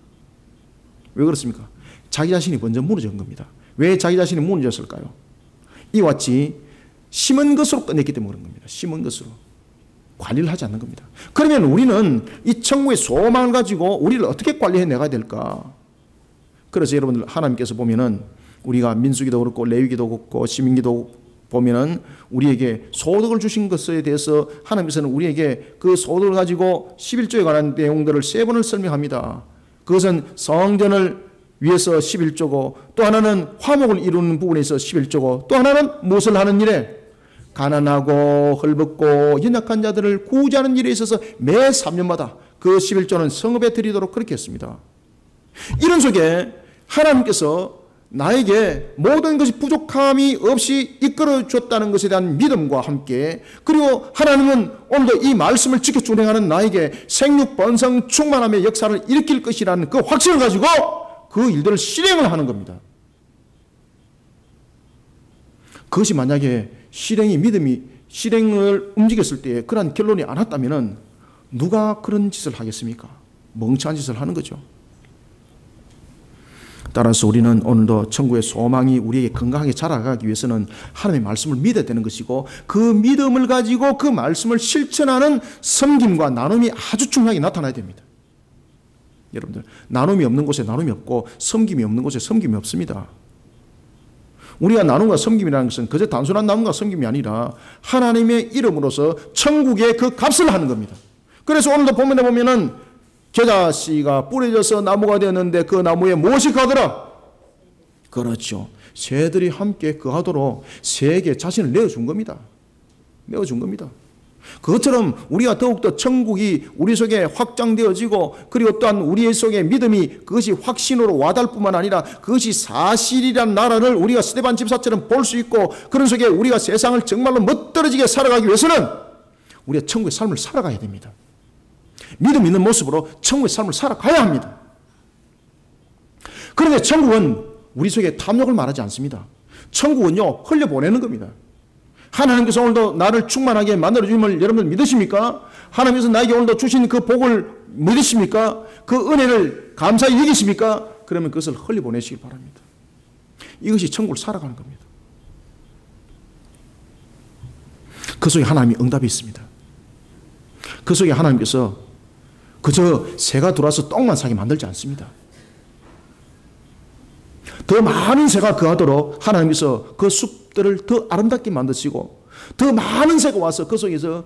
[SPEAKER 1] 왜 그렇습니까? 자기 자신이 먼저 무너진 겁니다. 왜 자기 자신이 무너졌을까요? 이와 같이 심은 것으로 끝냈기 때문에 그런 겁니다. 심은 것으로. 관리를 하지 않는 겁니다. 그러면 우리는 이 천국의 소망을 가지고 우리를 어떻게 관리해 나가야 될까? 그래서 여러분들 하나님께서 보면은 우리가 민수기도 그렇고 레위기도 그렇고 시민기도 보면은 우리에게 소득을 주신 것에 대해서 하나님께서는 우리에게 그 소득을 가지고 11조에 관한 내용들을 3번을 설명합니다. 그것은 성전을 위해서 11조고, 또 하나는 화목을 이루는 부분에 있어 11조고, 또 하나는 무엇을 하는 일에, 가난하고 헐벗고 연약한 자들을 구제하는 일에 있어서 매 3년마다 그 11조는 성읍에 드리도록 그렇게 했습니다. 이런 속에 하나님께서 나에게 모든 것이 부족함이 없이 이끌어 줬다는 것에 대한 믿음과 함께, 그리고 하나님은 오늘도 이 말씀을 지켜 준행하는 나에게 생육 번성 충만함의 역사를 일으킬 것이라는 그 확신을 가지고 그 일들을 실행을 하는 겁니다. 그것이 만약에 믿음이 실행을 움직였을 때 그러한 결론이 안 왔다면 누가 그런 짓을 하겠습니까? 멍청한 짓을 하는 거죠. 따라서 우리는 오늘도 천국의 소망이 우리에게 건강하게 자라가기 위해서는 하나님의 말씀을 믿어야 되는 것이고, 그 믿음을 가지고 그 말씀을 실천하는 섬김과 나눔이 아주 중요하게 나타나야 됩니다. 여러분들, 나눔이 없는 곳에 나눔이 없고 섬김이 없는 곳에 섬김이 없습니다. 우리가 나눔과 섬김이라는 것은 그저 단순한 나눔과 섬김이 아니라 하나님의 이름으로서 천국의 그 값을 하는 겁니다. 그래서 오늘도 보면은 겨자씨가 뿌려져서 나무가 되었는데 그 나무에 무엇이 가더라? 그렇죠. 새들이 함께 거하도록 새에게 자신을 내어준 겁니다. 내어준 겁니다. 그것처럼 우리가 더욱더 천국이 우리 속에 확장되어지고, 그리고 또한 우리 속에 믿음이 그것이 확신으로 와닿을 뿐만 아니라 그것이 사실이란 나라를 우리가 스데반 집사처럼 볼 수 있고, 그런 속에 우리가 세상을 정말로 멋들어지게 살아가기 위해서는 우리가 천국의 삶을 살아가야 됩니다. 믿음 있는 모습으로 천국의 삶을 살아가야 합니다. 그런데 천국은 우리 속에 탐욕을 말하지 않습니다. 천국은요, 흘려보내는 겁니다. 하나님께서 오늘도 나를 충만하게 만들어주심을 여러분 믿으십니까? 하나님께서 나에게 오늘도 주신 그 복을 믿으십니까? 그 은혜를 감사히 여기십니까? 그러면 그것을 흘려보내시기 바랍니다. 이것이 천국을 살아가는 겁니다. 그 속에 하나님이 응답이 있습니다. 그 속에 하나님께서 그저 새가 들어와서 똥만 싸게 만들지 않습니다. 더 많은 새가 거하도록 하나님께서 그 숲들을 더 아름답게 만드시고, 더 많은 새가 와서 그 속에서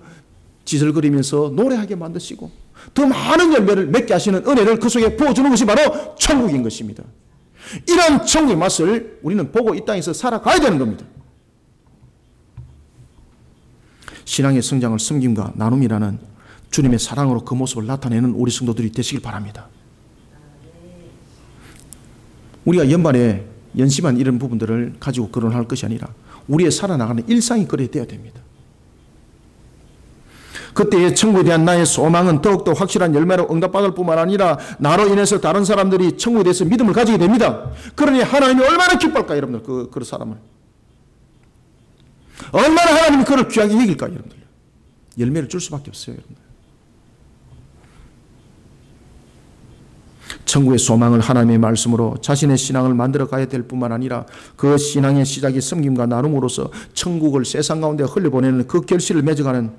[SPEAKER 1] 지슬거리면서 노래하게 만드시고, 더 많은 열매를 맺게 하시는 은혜를 그 속에 부어주는 것이 바로 천국인 것입니다. 이런 천국의 맛을 우리는 보고 이 땅에서 살아가야 되는 겁니다. 신앙의 성장을 섬김과 나눔이라는 주님의 사랑으로 그 모습을 나타내는 우리 성도들이 되시길 바랍니다. 우리가 연말에 연심한 이런 부분들을 가지고 거론할 것이 아니라 우리의 살아나가는 일상이 그래야 돼야 됩니다. 그때의 천국에 대한 나의 소망은 더욱더 확실한 열매로 응답받을 뿐만 아니라 나로 인해서 다른 사람들이 천국에 대해서 믿음을 가지게 됩니다. 그러니 하나님이 얼마나 기뻐할까, 여러분들, 그 사람을. 얼마나 하나님이 그를 귀하게 여길까, 여러분들. 열매를 줄 수밖에 없어요, 여러분들. 천국의 소망을 하나님의 말씀으로 자신의 신앙을 만들어 가야 될 뿐만 아니라 그 신앙의 시작이 섬김과 나눔으로서 천국을 세상 가운데 흘려보내는 그 결실을 맺어가는,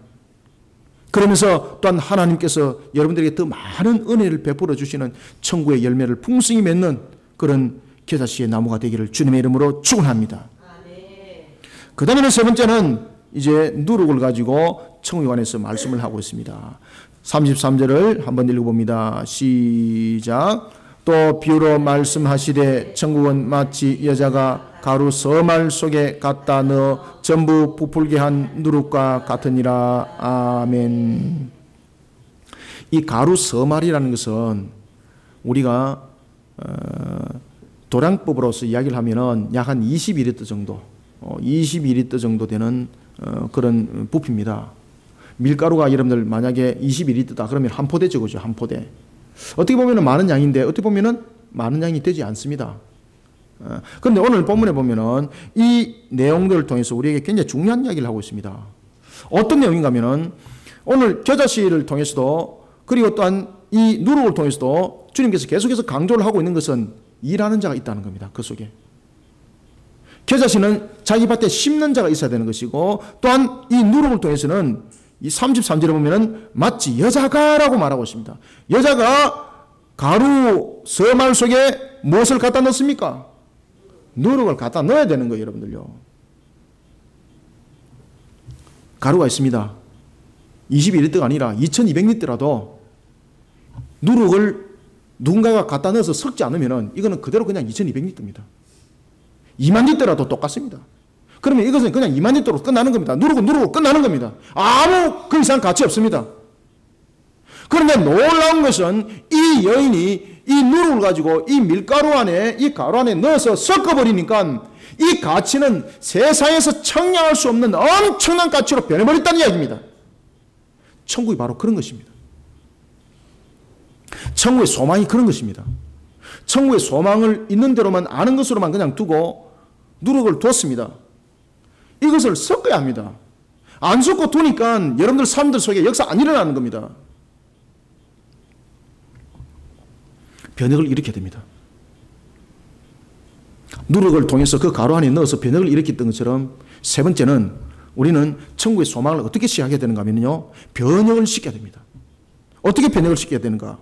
[SPEAKER 1] 그러면서 또한 하나님께서 여러분들에게 더 많은 은혜를 베풀어 주시는 천국의 열매를 풍성히 맺는 그런 겨자씨의 나무가 되기를 주님의 이름으로 축원합니다. 그 다음에는 세 번째는 이제 누룩을 가지고 천국에 관해서 말씀을 하고 있습니다. 33절을 한번 읽어봅니다. 시작. 또 비유로 말씀하시되 천국은 마치 여자가 가루 서말 속에 갖다 넣어 전부 부풀게 한 누룩과 같으니라. 아멘. 이 가루 서말이라는 것은 우리가 도량법으로서 이야기를 하면은 약 한 22리터 정도, 22리터 정도 되는 그런 부피입니다. 밀가루가 여러분들 만약에 22리터다 그러면 한 포대죠, 그죠? 한 포대. 어떻게 보면 많은 양인데 어떻게 보면 많은 양이 되지 않습니다. 그런데 오늘 본문에 보면은 이 내용들을 통해서 우리에게 굉장히 중요한 이야기를 하고 있습니다. 어떤 내용인가 하면은 오늘 겨자씨를 통해서도 그리고 또한 이 누룩을 통해서도 주님께서 계속해서 강조를 하고 있는 것은 일하는 자가 있다는 겁니다. 그 속에. 겨자씨는 자기 밭에 심는 자가 있어야 되는 것이고 또한 이 누룩을 통해서는 이 33절에 보면은 마치 여자가라고 말하고 있습니다. 여자가 가루 서말 속에 무엇을 갖다 넣습니까? 누룩을 갖다 넣어야 되는 거예요, 여러분들요. 가루가 있습니다. 21리터가 아니라 2200리터라도 누룩을 누군가가 갖다 넣어서 섞지 않으면은 이거는 그대로 그냥 2200리터입니다. 2만 리터라도 똑같습니다. 그러면 이것은 그냥 2만 리터로 끝나는 겁니다. 누룩은 누룩으로 끝나는 겁니다. 아무 그 이상 가치 없습니다. 그런데 놀라운 것은 이 여인이 이 누룩을 가지고 이 밀가루 안에 이 가루 안에 넣어서 섞어버리니까 이 가치는 세상에서 청량할 수 없는 엄청난 가치로 변해버렸다는 이야기입니다. 천국이 바로 그런 것입니다. 천국의 소망이 그런 것입니다. 천국의 소망을 있는 대로만 아는 것으로만 그냥 두고 누룩을 뒀습니다. 이것을 섞어야 합니다. 안 섞고 두니까 여러분들 사람들 속에 역사 안 일어나는 겁니다. 변혁을 일으켜야 됩니다. 누룩을 통해서 그 가루 안에 넣어서 변혁을 일으켰던 것처럼 세 번째는 우리는 천국의 소망을 어떻게 시작해야 되는가 하면요, 변혁을 시켜야 됩니다. 어떻게 변혁을 시켜야 되는가?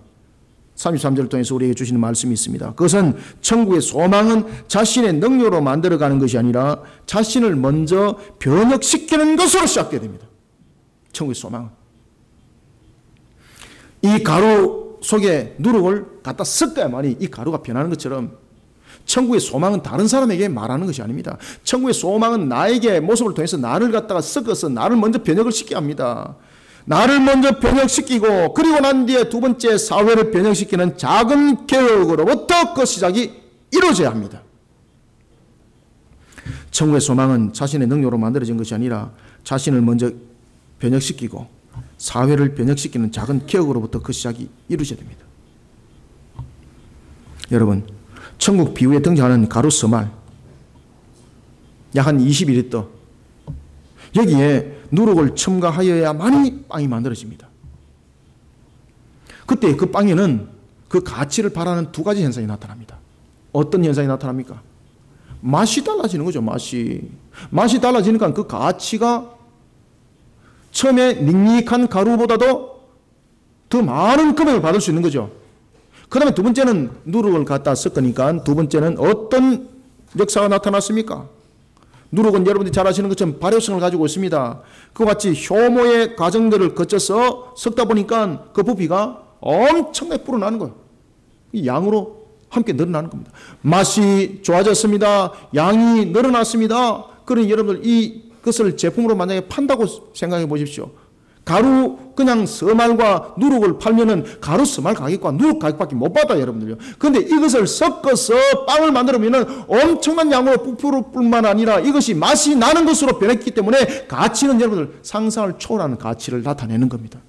[SPEAKER 1] 33절을 통해서 우리에게 주시는 말씀이 있습니다. 그것은 천국의 소망은 자신의 능력으로 만들어가는 것이 아니라 자신을 먼저 변혁시키는 것으로 시작돼야 됩니다. 천국의 소망은. 이 가루 속에 누룩을 갖다 섞어야만이 이 가루가 변하는 것처럼 천국의 소망은 다른 사람에게 말하는 것이 아닙니다. 천국의 소망은 나에게 모습을 통해서 나를 갖다가 섞어서 나를 먼저 변혁을 시켜야 합니다. 나를 먼저 변혁시키고 그리고 난 뒤에 두 번째 사회를 변혁시키는 작은 개혁으로부터 그 시작이 이루어져야 합니다. 천국의 소망은 자신의 능력으로 만들어진 것이 아니라 자신을 먼저 변혁시키고 사회를 변혁시키는 작은 개혁으로부터 그 시작이 이루어져야 됩니다. 여러분, 천국 비유에 등장하는 가루 서말 약 한 21리터, 여기에 누룩을 첨가하여야만이 빵이 만들어집니다. 그때 그 빵에는 그 가치를 바라는 두 가지 현상이 나타납니다. 어떤 현상이 나타납니까? 맛이 달라지는 거죠. 맛이 달라지니까 그 가치가 처음에 닝닝한 가루보다도 더 많은 금액을 받을 수 있는 거죠. 그 다음에 두 번째는 누룩을 갖다 섞으니까 두 번째는 어떤 역사가 나타났습니까? 누룩은 여러분들이 잘 아시는 것처럼 발효성을 가지고 있습니다. 그와 같이 효모의 과정들을 거쳐서 섞다 보니까 그 부피가 엄청나게 불어나는 거예요. 이 양으로 함께 늘어나는 겁니다. 맛이 좋아졌습니다. 양이 늘어났습니다. 그러니 여러분들 이것을 제품으로 만약에 판다고 생각해 보십시오. 가루 그냥 서말과 누룩을 팔면은 가루 서말 가격과 누룩 가격밖에 못 받아요, 여러분들요. 그런데 이것을 섞어서 빵을 만들면은 엄청난 양으로 부풀을 뿐만 아니라 이것이 맛이 나는 것으로 변했기 때문에 가치는 여러분들 상상을 초월하는 가치를 나타내는 겁니다.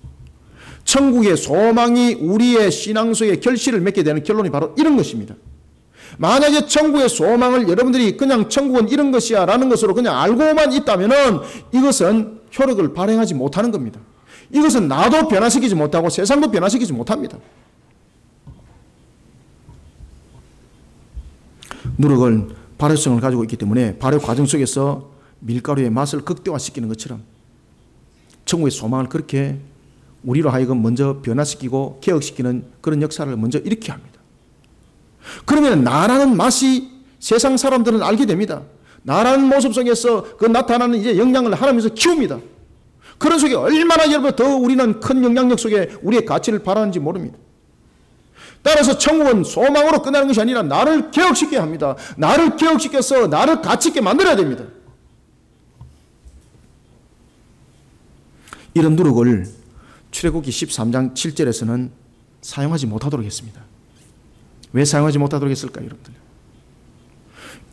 [SPEAKER 1] 천국의 소망이 우리의 신앙 속에 결실을 맺게 되는 결론이 바로 이런 것입니다. 만약에 천국의 소망을 여러분들이 그냥 천국은 이런 것이야 라는 것으로 그냥 알고만 있다면은 이것은 효력을 발행하지 못하는 겁니다. 이것은 나도 변화시키지 못하고 세상도 변화시키지 못합니다. 누룩은 발효성을 가지고 있기 때문에 발효 과정 속에서 밀가루의 맛을 극대화시키는 것처럼 천국의 소망을 그렇게 우리로 하여금 먼저 변화시키고 개혁시키는 그런 역사를 먼저 일으켜야 합니다. 그러면 나라는 맛이 세상 사람들은 알게 됩니다. 나라는 모습 속에서 그 나타나는 이제 영향을 하나님께서 키웁니다. 그런 속에 얼마나 여러분 더 우리는 큰 영향력 속에 우리의 가치를 발휘하는지 모릅니다. 따라서 천국은 소망으로 끝나는 것이 아니라 나를 개혁시켜야 합니다. 나를 개혁시켜서 나를 가치 있게 만들어야 됩니다. 이런 누룩을 출애굽기 13장 7절에서는 사용하지 못하도록 했습니다. 왜 사용하지 못하도록 했을까요, 여러분들?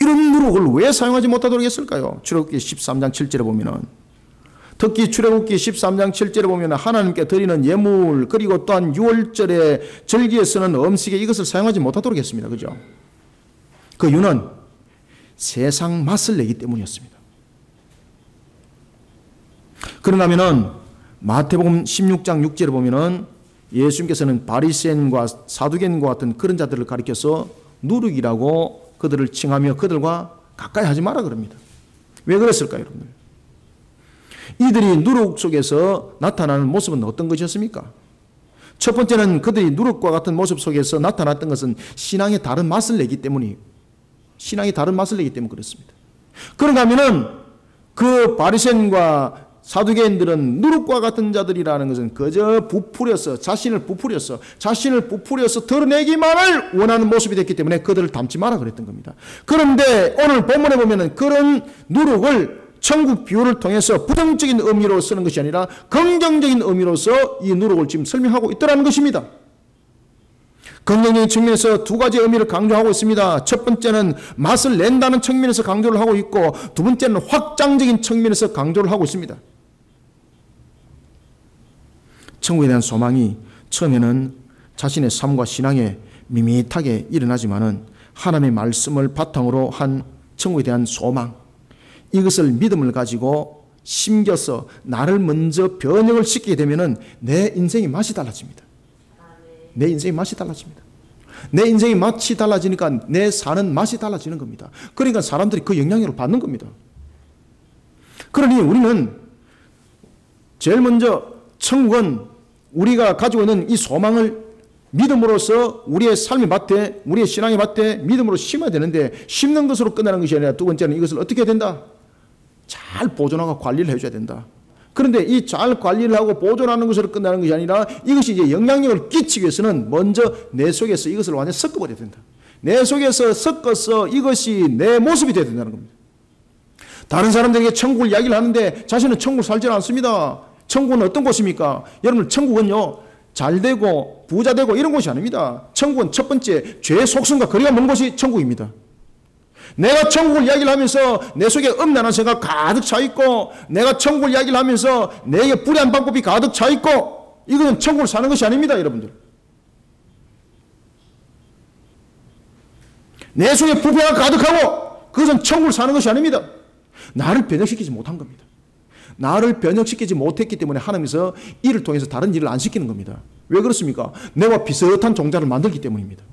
[SPEAKER 1] 이런 누룩을 왜 사용하지 못하도록 했을까요? 출애굽기 13장 7절에 보면은, 특히 출애굽기 13장 7절에 보면 하나님께 드리는 예물, 그리고 또한 6월절에 절기에 쓰는 음식에 이것을 사용하지 못하도록 했습니다. 그죠? 그 이유는 세상 맛을 내기 때문이었습니다. 그런가 하면은 마태복음 16장 6절에 보면은 예수님께서는 바리새인과 사두개인과 같은 그런 자들을 가리켜서 누룩이라고 그들을 칭하며 그들과 가까이 하지 마라 그럽니다. 왜 그랬을까요, 여러분들? 이들이 누룩 속에서 나타나는 모습은 어떤 것이었습니까? 첫 번째는 그들이 누룩과 같은 모습 속에서 나타났던 것은 신앙의 다른 맛을 내기 때문에 그렇습니다. 그런가 하면은 그 바리새인과 사두개인들은 누룩과 같은 자들이라는 것은 그저 자신을 부풀려서 드러내기만을 원하는 모습이 됐기 때문에 그들을 닮지 마라 그랬던 겁니다. 그런데 오늘 본문에 보면은 그런 누룩을 천국 비유를 통해서 부정적인 의미로 쓰는 것이 아니라 긍정적인 의미로서 이 누룩을 지금 설명하고 있더라는 것입니다. 긍정적인 측면에서 두 가지 의미를 강조하고 있습니다. 첫 번째는 맛을 낸다는 측면에서 강조를 하고 있고, 두 번째는 확장적인 측면에서 강조를 하고 있습니다. 천국에 대한 소망이 처음에는 자신의 삶과 신앙에 밋밋하게 일어나지만은 하나님의 말씀을 바탕으로 한 천국에 대한 소망, 이것을 믿음을 가지고 심겨서 나를 먼저 변형을 시키게 되면은 내 인생의 맛이 달라집니다. 내 인생의 맛이 달라집니다. 내 인생의 맛이 달라지니까 내 사는 맛이 달라지는 겁니다. 그러니까 사람들이 그 영향력을 받는 겁니다. 그러니 우리는 제일 먼저 천국은 우리가 가지고 있는 이 소망을 믿음으로써 우리의 삶의 밭에, 우리의 신앙의 밭에 믿음으로 심어야 되는데, 심는 것으로 끝나는 것이 아니라 두 번째는 이것을 어떻게 해야 된다? 잘 보존하고 관리를 해줘야 된다. 그런데 이 잘 관리를 하고 보존하는 것으로 끝나는 것이 아니라 이것이 이제 영향력을 끼치기 위해서는 먼저 내 속에서 이것을 완전히 섞어버려야 된다. 내 속에서 섞어서 이것이 내 모습이 되어야 된다는 겁니다. 다른 사람들에게 천국을 이야기를 하는데 자신은 천국을 살지 않습니다. 천국은 어떤 곳입니까? 여러분, 천국은요, 잘 되고 부자 되고 이런 곳이 아닙니다. 천국은 첫 번째 죄의 속성과 거리가 먼 곳이 천국입니다. 내가 천국을 이야기를 하면서 내 속에 음란한 생각 가득 차 있고, 내가 천국을 이야기를 하면서 내게 불의한 방법이 가득 차 있고, 이거는 천국을 사는 것이 아닙니다, 여러분들. 내 속에 부패가 가득하고 그것은 천국을 사는 것이 아닙니다. 나를 변혁시키지 못한 겁니다. 나를 변혁시키지 못했기 때문에 하나님께서 이를 통해서 다른 일을 안 시키는 겁니다. 왜 그렇습니까? 내와 비슷한 종자를 만들기 때문입니다.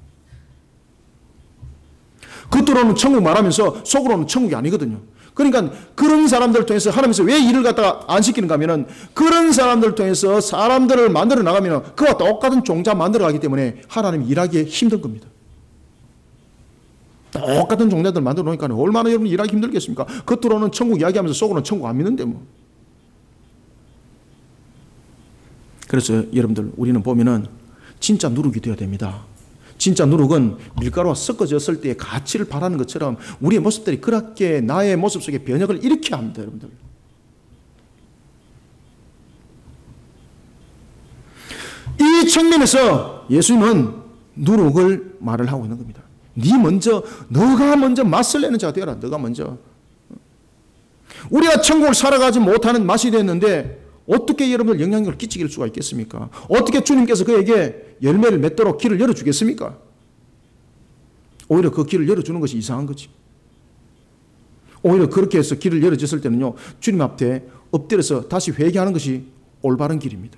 [SPEAKER 1] 겉으로는 천국 말하면서 속으로는 천국이 아니거든요. 그러니까 그런 사람들을 통해서 하나님께서 왜 일을 갖다가 안 시키는가 하면은, 그런 사람들을 통해서 사람들을 만들어 나가면 그와 똑같은 종자 만들어 가기 때문에 하나님이 일하기 힘든 겁니다. 똑같은 종자들 만들어 놓으니까 얼마나 여러분 일하기 힘들겠습니까? 겉으로는 천국 이야기하면서 속으로는 천국 안 믿는데 뭐. 그래서 여러분들, 우리는 보면은 진짜 누룩이 되어야 됩니다. 진짜 누룩은 밀가루와 섞어졌을 때의 가치를 바라는 것처럼 우리의 모습들이 그렇게 나의 모습 속에 변혁을 일으켜야 합니다, 여러분들. 이 측면에서 예수님은 누룩을 말을 하고 있는 겁니다. 너가 먼저 맛을 내는 자가 되어라. 너가 먼저. 우리가 천국을 살아가지 못하는 맛이 됐는데 어떻게 여러분들 영향력을 끼칠 수가 있겠습니까? 어떻게 주님께서 그에게 열매를 맺도록 길을 열어주겠습니까? 오히려 그 길을 열어주는 것이 이상한 거지. 오히려 그렇게 해서 길을 열어줬을 때는요, 주님 앞에 엎드려서 다시 회개하는 것이 올바른 길입니다.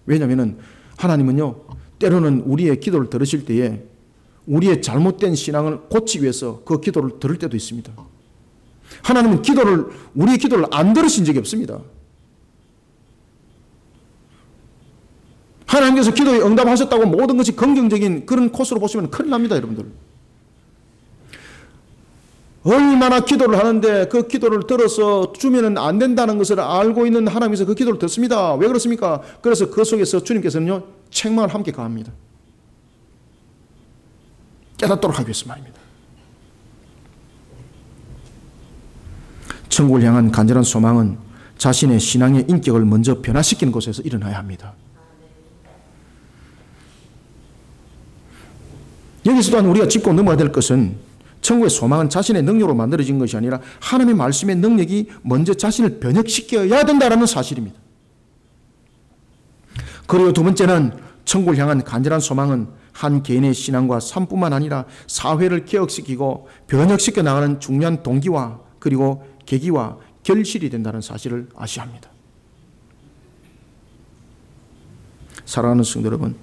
[SPEAKER 1] 왜냐하면 하나님은요, 때로는 우리의 기도를 들으실 때에 우리의 잘못된 신앙을 고치기 위해서 그 기도를 들을 때도 있습니다. 하나님은 우리의 기도를 안 들으신 적이 없습니다. 하나님께서 기도에 응답하셨다고 모든 것이 긍정적인 그런 코스로 보시면 큰일 납니다, 여러분들. 얼마나 기도를 하는데 그 기도를 들어서 주면은 안 된다는 것을 알고 있는 하나님께서 그 기도를 듣습니다. 왜 그렇습니까? 그래서 그 속에서 주님께서는요, 책망을 함께 가합니다. 깨닫도록 하기 위해서 말입니다. 천국을 향한 간절한 소망은 자신의 신앙의 인격을 먼저 변화시키는 곳에서 일어나야 합니다. 여기서 또한 우리가 짚고 넘어가야 될 것은 천국의 소망은 자신의 능력으로 만들어진 것이 아니라 하나님의 말씀의 능력이 먼저 자신을 변혁시켜야 된다는 사실입니다. 그리고 두 번째는 천국을 향한 간절한 소망은 한 개인의 신앙과 삶뿐만 아니라 사회를 개혁시키고 변혁시켜 나가는 중요한 동기와 그리고 계기와 결실이 된다는 사실을 아셔야 합니다. 사랑하는 성도 여러분,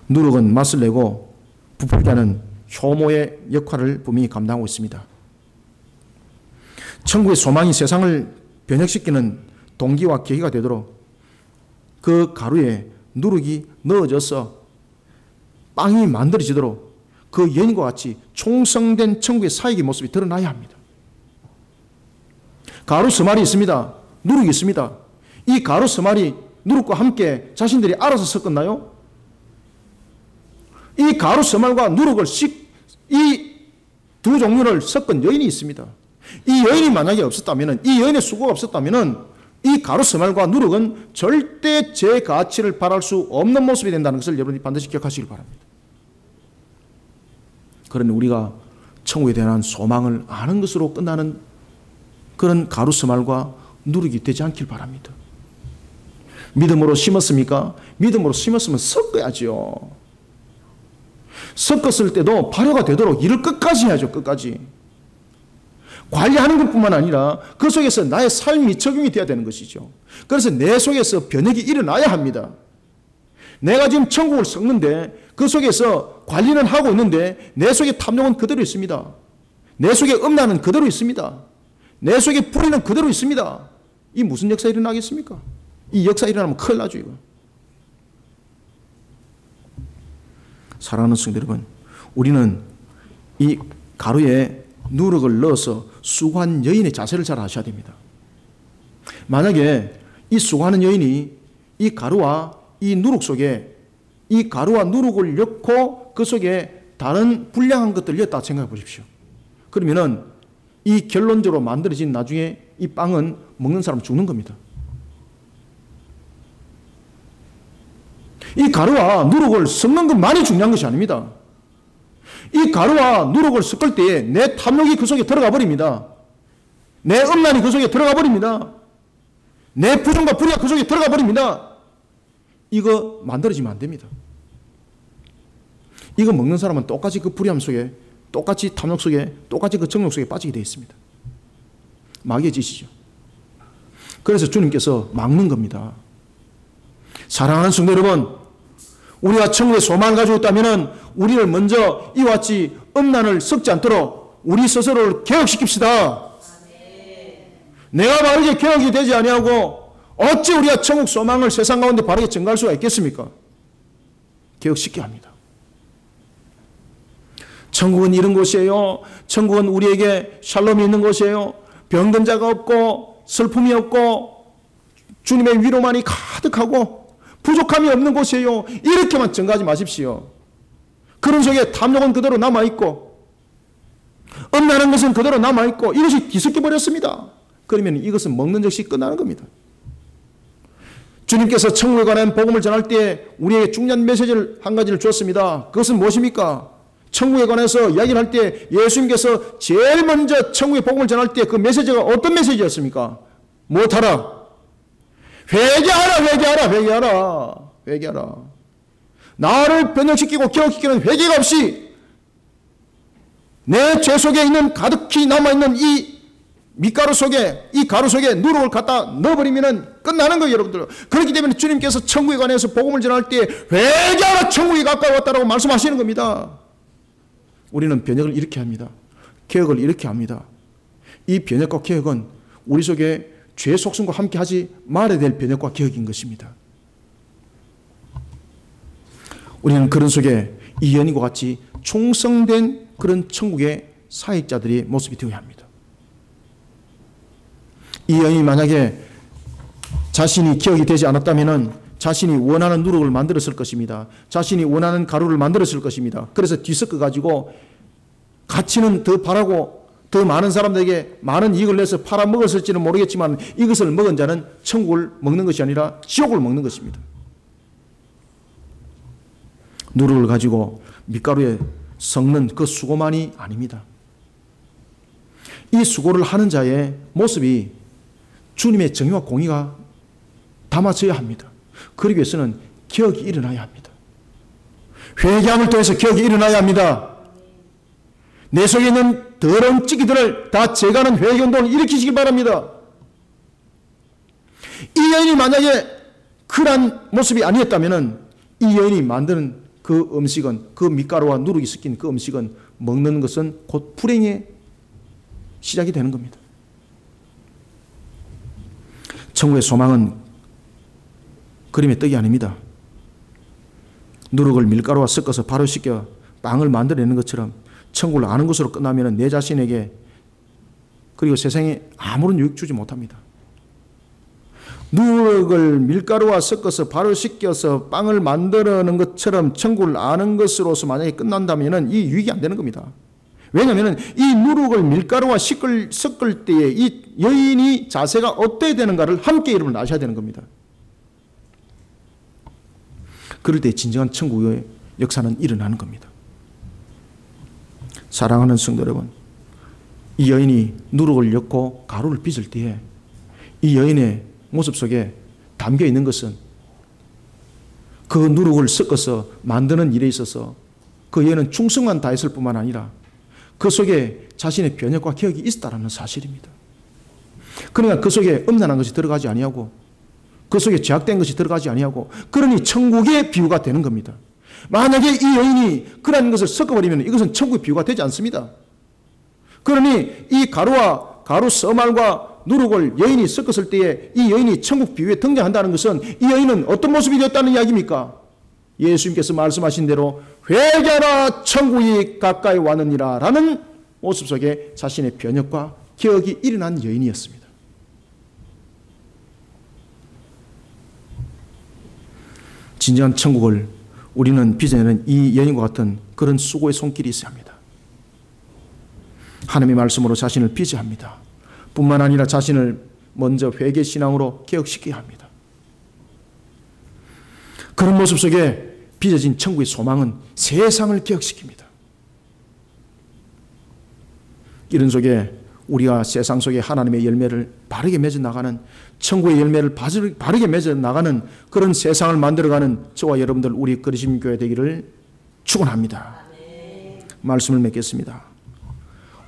[SPEAKER 1] 누룩은 맛을 내고 부풀게 하는 효모의 역할을 분명히 감당하고 있습니다. 천국의 소망이 세상을 변혁시키는 동기와 계기가 되도록 그 가루에 누룩이 넣어져서 빵이 만들어지도록 그 여인과 같이 총성된 천국의 사역의 모습이 드러나야 합니다. 가루 서말이 있습니다. 누룩이 있습니다. 이 가루 서말이 누룩과 함께 자신들이 알아서 섞었나요? 이 가루 서말과 누룩을 이 두 종류를 섞은 여인이 있습니다. 이 여인이 만약에 없었다면, 이 여인의 수고가 없었다면 이 가루 서말과 누룩은 절대 제 가치를 바랄 수 없는 모습이 된다는 것을 여러분이 반드시 기억하시길 바랍니다. 그런데 우리가 천국에 대한 소망을 아는 것으로 끝나는 그런 가루 서말과 누룩이 되지 않길 바랍니다. 믿음으로 심었습니까? 믿음으로 심었으면 섞어야죠. 섞었을 때도 발효가 되도록 일을 끝까지 해야죠. 끝까지. 관리하는 것뿐만 아니라 그 속에서 나의 삶이 적용이 되어야 되는 것이죠. 그래서 내 속에서 변혁이 일어나야 합니다. 내가 지금 천국을 섞는데 그 속에서 관리는 하고 있는데 내 속에 탐욕은 그대로 있습니다. 내 속에 음란은 그대로 있습니다. 내 속에 불의는 그대로 있습니다. 이 무슨 역사 일어나겠습니까? 이 역사 일어나면 큰일 나죠, 이거. 사랑하는 성도 여러분, 우리는 이 가루에 누룩을 넣어서 수고한 여인의 자세를 잘 아셔야 됩니다. 만약에 이 수고하는 여인이 이 가루와 이 누룩 속에 이 가루와 누룩을 넣고 그 속에 다른 불량한 것들을 넣었다 생각해 보십시오. 그러면은 이 결론적으로 만들어진 나중에 이 빵은 먹는 사람 죽는 겁니다. 이 가루와 누룩을 섞는 것만이 중요한 것이 아닙니다. 이 가루와 누룩을 섞을 때에 내 탐욕이 그 속에 들어가 버립니다. 내 음란이 그 속에 들어가 버립니다. 내 부정과 불의가 그 속에 들어가 버립니다. 이거 만들어지면 안 됩니다. 이거 먹는 사람은 똑같이 그 불의함 속에, 똑같이 탐욕 속에, 똑같이 그 정욕 속에 빠지게 되어 있습니다. 마귀의 짓이죠. 그래서 주님께서 막는 겁니다. 사랑하는 성도 여러분, 우리가 천국의 소망을 가지고 있다면 우리를 먼저 이와 같이 음란을 섞지 않도록 우리 스스로를 개혁시킵시다. 내가 바르게 개혁이 되지 아니하고 어찌 우리가 천국 소망을 세상 가운데 바르게 전가할 수가 있겠습니까? 개혁시켜야 합니다. 천국은 이런 곳이에요. 천국은 우리에게 샬롬이 있는 곳이에요. 병든 자가 없고 슬픔이 없고 주님의 위로만이 가득하고 부족함이 없는 곳이에요. 이렇게만 전가하지 마십시오. 그런 속에 탐욕은 그대로 남아있고 음란한 것은 그대로 남아있고 이것이 뒤섞여 버렸습니다. 그러면 이것은 먹는 즉시 끝나는 겁니다. 주님께서 천국에 관한 복음을 전할 때 우리에게 중요한 메시지를 한 가지를 주었습니다. 그것은 무엇입니까? 천국에 관해서 이야기를 할 때 예수님께서 제일 먼저 천국의 복음을 전할 때 그 메시지가 어떤 메시지였습니까? 무엇하라? 회개하라, 회개하라, 회개하라, 회개하라. 나를 변형시키고 개혁시키는 회개가 없이 내 죄 속에 있는 가득히 남아있는 이 밀가루 속에, 이 가루 속에 누룩을 갖다 넣어버리면 끝나는 거예요, 여러분들. 그렇기 때문에 주님께서 천국에 관해서 복음을 전할 때 회개하라, 천국이 가까웠다라고 말씀하시는 겁니다. 우리는 변혁을 이렇게 합니다. 개혁을 이렇게 합니다. 이 변혁과 개혁은 우리 속에 죄의 속성과 함께 하지 말아야 될 변혁과 개혁인 것입니다. 우리는 그런 속에 이 여인과 같이 충성된 그런 천국의 사역자들의 모습이 되어야 합니다. 이 여인이 만약에 자신이 기억이 되지 않았다면 자신이 원하는 누룩을 만들었을 것입니다. 자신이 원하는 가루를 만들었을 것입니다. 그래서 뒤섞어 가지고 가치는 더 바라고 더 많은 사람들에게 많은 이익을 내서 팔아먹었을지는 모르겠지만 이것을 먹은 자는 천국을 먹는 것이 아니라 지옥을 먹는 것입니다. 누룩을 가지고 밀가루에 섞는 그 수고만이 아닙니다. 이 수고를 하는 자의 모습이 주님의 정의와 공의가 담아져야 합니다. 그러기 위해서는 개혁이 일어나야 합니다. 회개함을 통해서 개혁이 일어나야 합니다. 내 속에 있는 더러운 찌기들을 다 제거하는 회개운동을 일으키시기 바랍니다. 이 여인이 만약에 그러한 모습이 아니었다면 이 여인이 만드는 그 음식은, 그 밀가루와 누룩이 섞인 그 음식은 먹는 것은 곧 불행의 시작이 되는 겁니다. 천국의 소망은 그림의 떡이 아닙니다. 누룩을 밀가루와 섞어서 발효시켜 빵을 만들어내는 것처럼 천국을 아는 것으로 끝나면 내 자신에게 그리고 세상에 아무런 유익 주지 못합니다. 누룩을 밀가루와 섞어서 발효시켜서 빵을 만들어내는 것처럼 천국을 아는 것으로서 만약에 끝난다면 이 유익이 안 되는 겁니다. 왜냐하면 이 누룩을 밀가루와 섞을 때에 이 여인이 자세가 어때야 되는가를 함께 여러분 아셔야 되는 겁니다. 그럴 때 진정한 천국의 역사는 일어나는 겁니다. 사랑하는 성도 여러분, 이 여인이 누룩을 엮고 가루를 빚을 때에 이 여인의 모습 속에 담겨 있는 것은 그 누룩을 섞어서 만드는 일에 있어서 그 여인은 충성만 다했을 뿐만 아니라 그 속에 자신의 변혁과 개혁이 있었다는 사실입니다. 그러니까 그 속에 음란한 것이 들어가지 아니하고 그 속에 죄악된 것이 들어가지 아니하고 그러니 천국의 비유가 되는 겁니다. 만약에 이 여인이 그런 것을 섞어버리면 이것은 천국의 비유가 되지 않습니다. 그러니 이 가루 써말과 누룩을 여인이 섞었을 때에 이 여인이 천국 비유에 등장한다는 것은 이 여인은 어떤 모습이 되었다는 이야기입니까? 예수님께서 말씀하신 대로 회개하라 천국이 가까이 왔느니라 라는 모습 속에 자신의 변혁과 개혁이 일어난 여인이었습니다. 진정한 천국을 우리는 빚어내는 이 여인과 같은 그런 수고의 손길이 있어야 합니다. 하나님의 말씀으로 자신을 빚어야 합니다. 뿐만 아니라 자신을 먼저 회개신앙으로 개혁시켜야 합니다. 그런 모습 속에 빚어진 천국의 소망은 세상을 개혁시킵니다. 이런 속에 우리가 세상 속에 하나님의 열매를 바르게 맺어 나가는, 천국의 열매를 바르게 맺어 나가는 그런 세상을 만들어가는 저와 여러분들 우리 그리심 교회 되기를 축원합니다. 말씀을 맺겠습니다.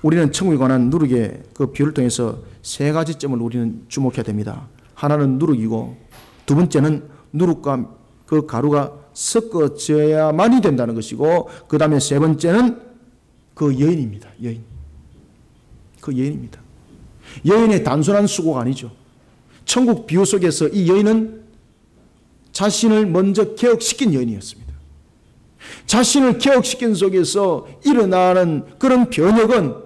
[SPEAKER 1] 우리는 천국에 관한 누룩의 그 비유를 통해서 세 가지 점을 우리는 주목해야 됩니다. 하나는 누룩이고, 두 번째는 누룩과 그 가루가 섞어져야만이 된다는 것이고, 그 다음에 세 번째는 그 여인입니다. 여인. 그 여인입니다. 여인의 단순한 수고가 아니죠. 천국 비유 속에서 이 여인은 자신을 먼저 개혁시킨 여인이었습니다. 자신을 개혁시킨 속에서 일어나는 그런 변혁은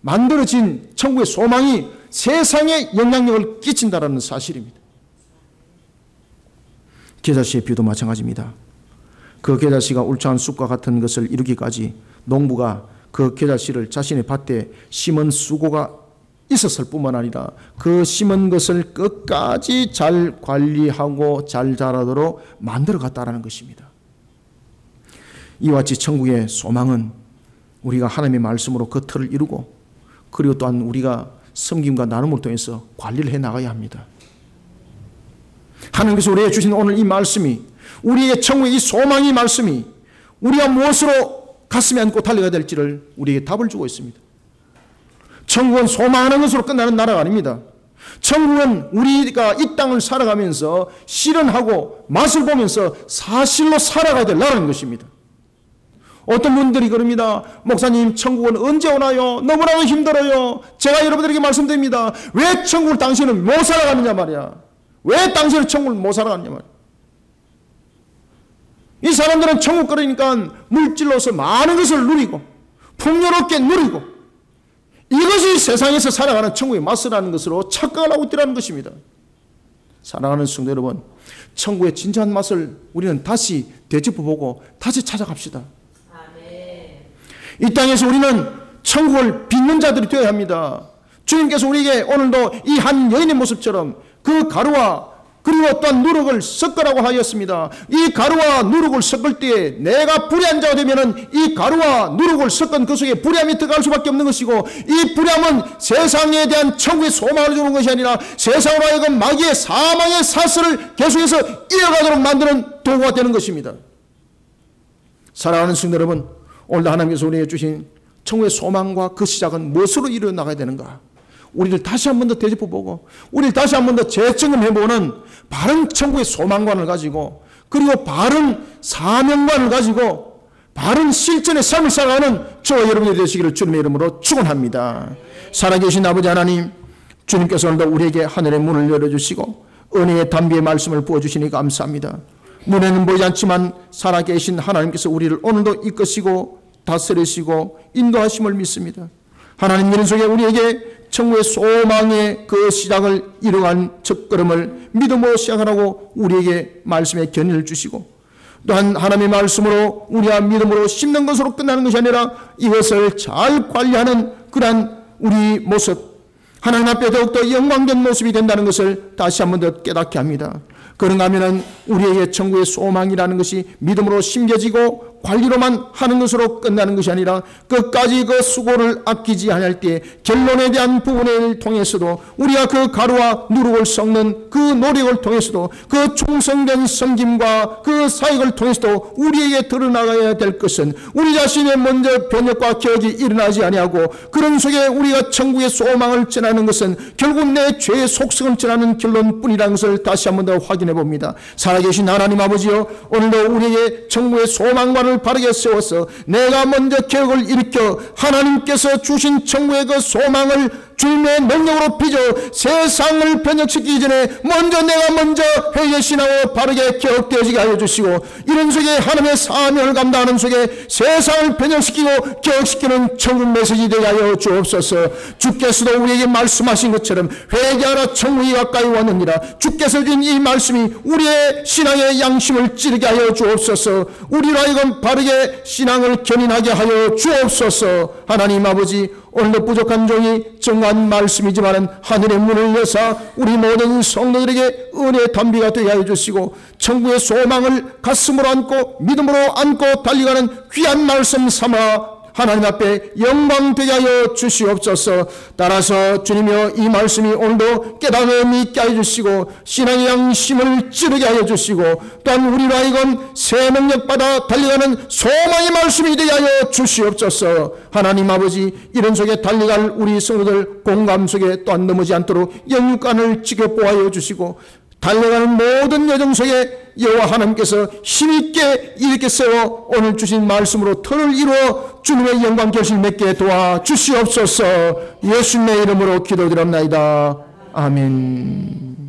[SPEAKER 1] 만들어진 천국의 소망이 세상에 영향력을 끼친다는 사실입니다. 게다시의 비유도 마찬가지입니다. 그 게다시가 울창한 숲과 같은 것을 이루기까지 농부가 그 게다시를 자신의 밭에 심은 수고가 있었을 뿐만 아니라 그 심은 것을 끝까지 잘 관리하고 잘 자라도록 만들어 갔다라는 것입니다. 이와 같이 천국의 소망은 우리가 하나님의 말씀으로 그 틀을 이루고, 그리고 또한 우리가 섬김과 나눔을 통해서 관리를 해 나가야 합니다. 하나님께서 우리에게 주신 오늘 이 말씀이, 우리의 천국의 이 소망의 말씀이 우리가 무엇으로 가슴에 안고 달려가야 될지를 우리에게 답을 주고 있습니다. 천국은 소망하는 것으로 끝나는 나라가 아닙니다. 천국은 우리가 이 땅을 살아가면서 실현하고 맛을 보면서 사실로 살아가야 될 나라인 것입니다. 어떤 분들이 그럽니다. 목사님, 천국은 언제 오나요? 너무나도 힘들어요. 제가 여러분들에게 말씀드립니다. 왜 천국을 당신은 못 살아가느냐 말이야. 왜 당신은 천국을 못 살아가느냐 말이야. 이 사람들은 천국 그러니까 물질로서 많은 것을 누리고 풍요롭게 누리고 이것이 세상에서 살아가는 천국의 맛이라는 것으로 착각을 하고 있더라는 것입니다. 사랑하는 성도 여러분, 천국의 진정한 맛을 우리는 다시 되짚어보고 다시 찾아갑시다. 이 땅에서 우리는 천국을 빚는 자들이 되어야 합니다. 주님께서 우리에게 오늘도 이 한 여인의 모습처럼 그 가루와 그리고 또한 누룩을 섞으라고 하였습니다. 이 가루와 누룩을 섞을 때에 내가 불의한 자가 되면은 이 가루와 누룩을 섞은 그 속에 불의함이 들어갈 수밖에 없는 것이고, 이 불의함은 세상에 대한 천국의 소망을 주는 것이 아니라 세상으로 하여금 마귀의 사망의 사슬을 계속해서 이어가도록 만드는 도구가 되는 것입니다. 사랑하는 성도 여러분, 오늘 하나님께서 우리에게 주신 천국의 소망과 그 시작은 무엇으로 이루어 나가야 되는가? 우리를 다시 한 번 더 되짚어보고 우리를 다시 한 번 더 재점검해보는 바른 천국의 소망관을 가지고, 그리고 바른 사명관을 가지고 바른 실전의 삶을 살아가는 저와 여러분이 되시기를 주님의 이름으로 축원합니다. 살아계신 아버지 하나님, 주님께서 오늘도 우리에게 하늘의 문을 열어주시고 은혜의 담비의 말씀을 부어주시니 감사합니다. 눈에는 보이지 않지만 살아계신 하나님께서 우리를 오늘도 이끄시고 다스리시고 인도하심을 믿습니다. 하나님, 이런 속에 우리에게 천국의 소망의 그 시작을 이뤄간 첫걸음을 믿음으로 시작하라고 우리에게 말씀의 견인을 주시고, 또한 하나님의 말씀으로 우리가 믿음으로 심는 것으로 끝나는 것이 아니라 이것을 잘 관리하는 그러한 우리 모습, 하나님 앞에 더욱더 영광된 모습이 된다는 것을 다시 한 번 더 깨닫게 합니다. 그런가 하면 우리에게 천국의 소망이라는 것이 믿음으로 심겨지고 관리로만 하는 것으로 끝나는 것이 아니라 끝까지 그 수고를 아끼지 않을 때 결론에 대한 부분을 통해서도 우리가 그 가루와 누룩을 섞는 그 노력을 통해서도 그 충성된 섬김과 그 사역을 통해서도 우리에게 드러나가야 될 것은 우리 자신의 먼저 변혁과 개혁이 일어나지 아니하고, 그런 속에 우리가 천국의 소망을 전하는 것은 결국 내 죄의 속성을 전하는 결론뿐이라는 것을 다시 한 번 더 확인해 봅니다. 살아계신 하나님 아버지여, 오늘도 우리에게 천국의 소망관을 바르게 세워서 내가 먼저 개혁을 일으켜 하나님께서 주신 천국의 그 소망을 주님의 능력으로 빚어 세상을 변혁시키기 전에 내가 먼저 회개신하고 바르게 개혁되어지게 하여 주시고, 이런 속에 하나님의 사명을 감당하는 속에 세상을 변혁시키고 개혁시키는 천국 메시지 되게 하여 주옵소서. 주께서도 우리에게 말씀하신 것처럼 회개하라, 천국이 가까이 왔느니라. 주께서 주신 이 말씀이 우리의 신앙의 양심을 찌르게 하여 주옵소서. 우리로 하여금 바르게 신앙을 견인하게 하여 주옵소서. 하나님 아버지, 오늘도 부족한 종이 정한 말씀이지만 하늘의 문을 여사 우리 모든 성도들에게 은혜의 담비가 되게 하여 주시고, 천국의 소망을 가슴으로 안고 믿음으로 안고 달려가는 귀한 말씀 삼아 하나님 앞에 영광되게 하여 주시옵소서. 따라서 주님이여, 이 말씀이 오늘도 깨달음이 있게 하여 주시고 신앙의 양심을 찌르게 하여 주시고, 또한 우리로 하여금 새 능력받아 달려가는 소망의 말씀이 되게 하여 주시옵소서. 하나님 아버지, 이런 속에 달려갈 우리 성도들 공감 속에 또한 넘어지 않도록 영육간을 지켜보아여 주시고, 달려가는 모든 여정 속에 여호와 하나님께서 힘있게 이렇게 세워 오늘 주신 말씀으로 터를 이루어 주님의 영광 결실 맺게 도와 주시옵소서. 예수님의 이름으로 기도드립나이다. 아멘.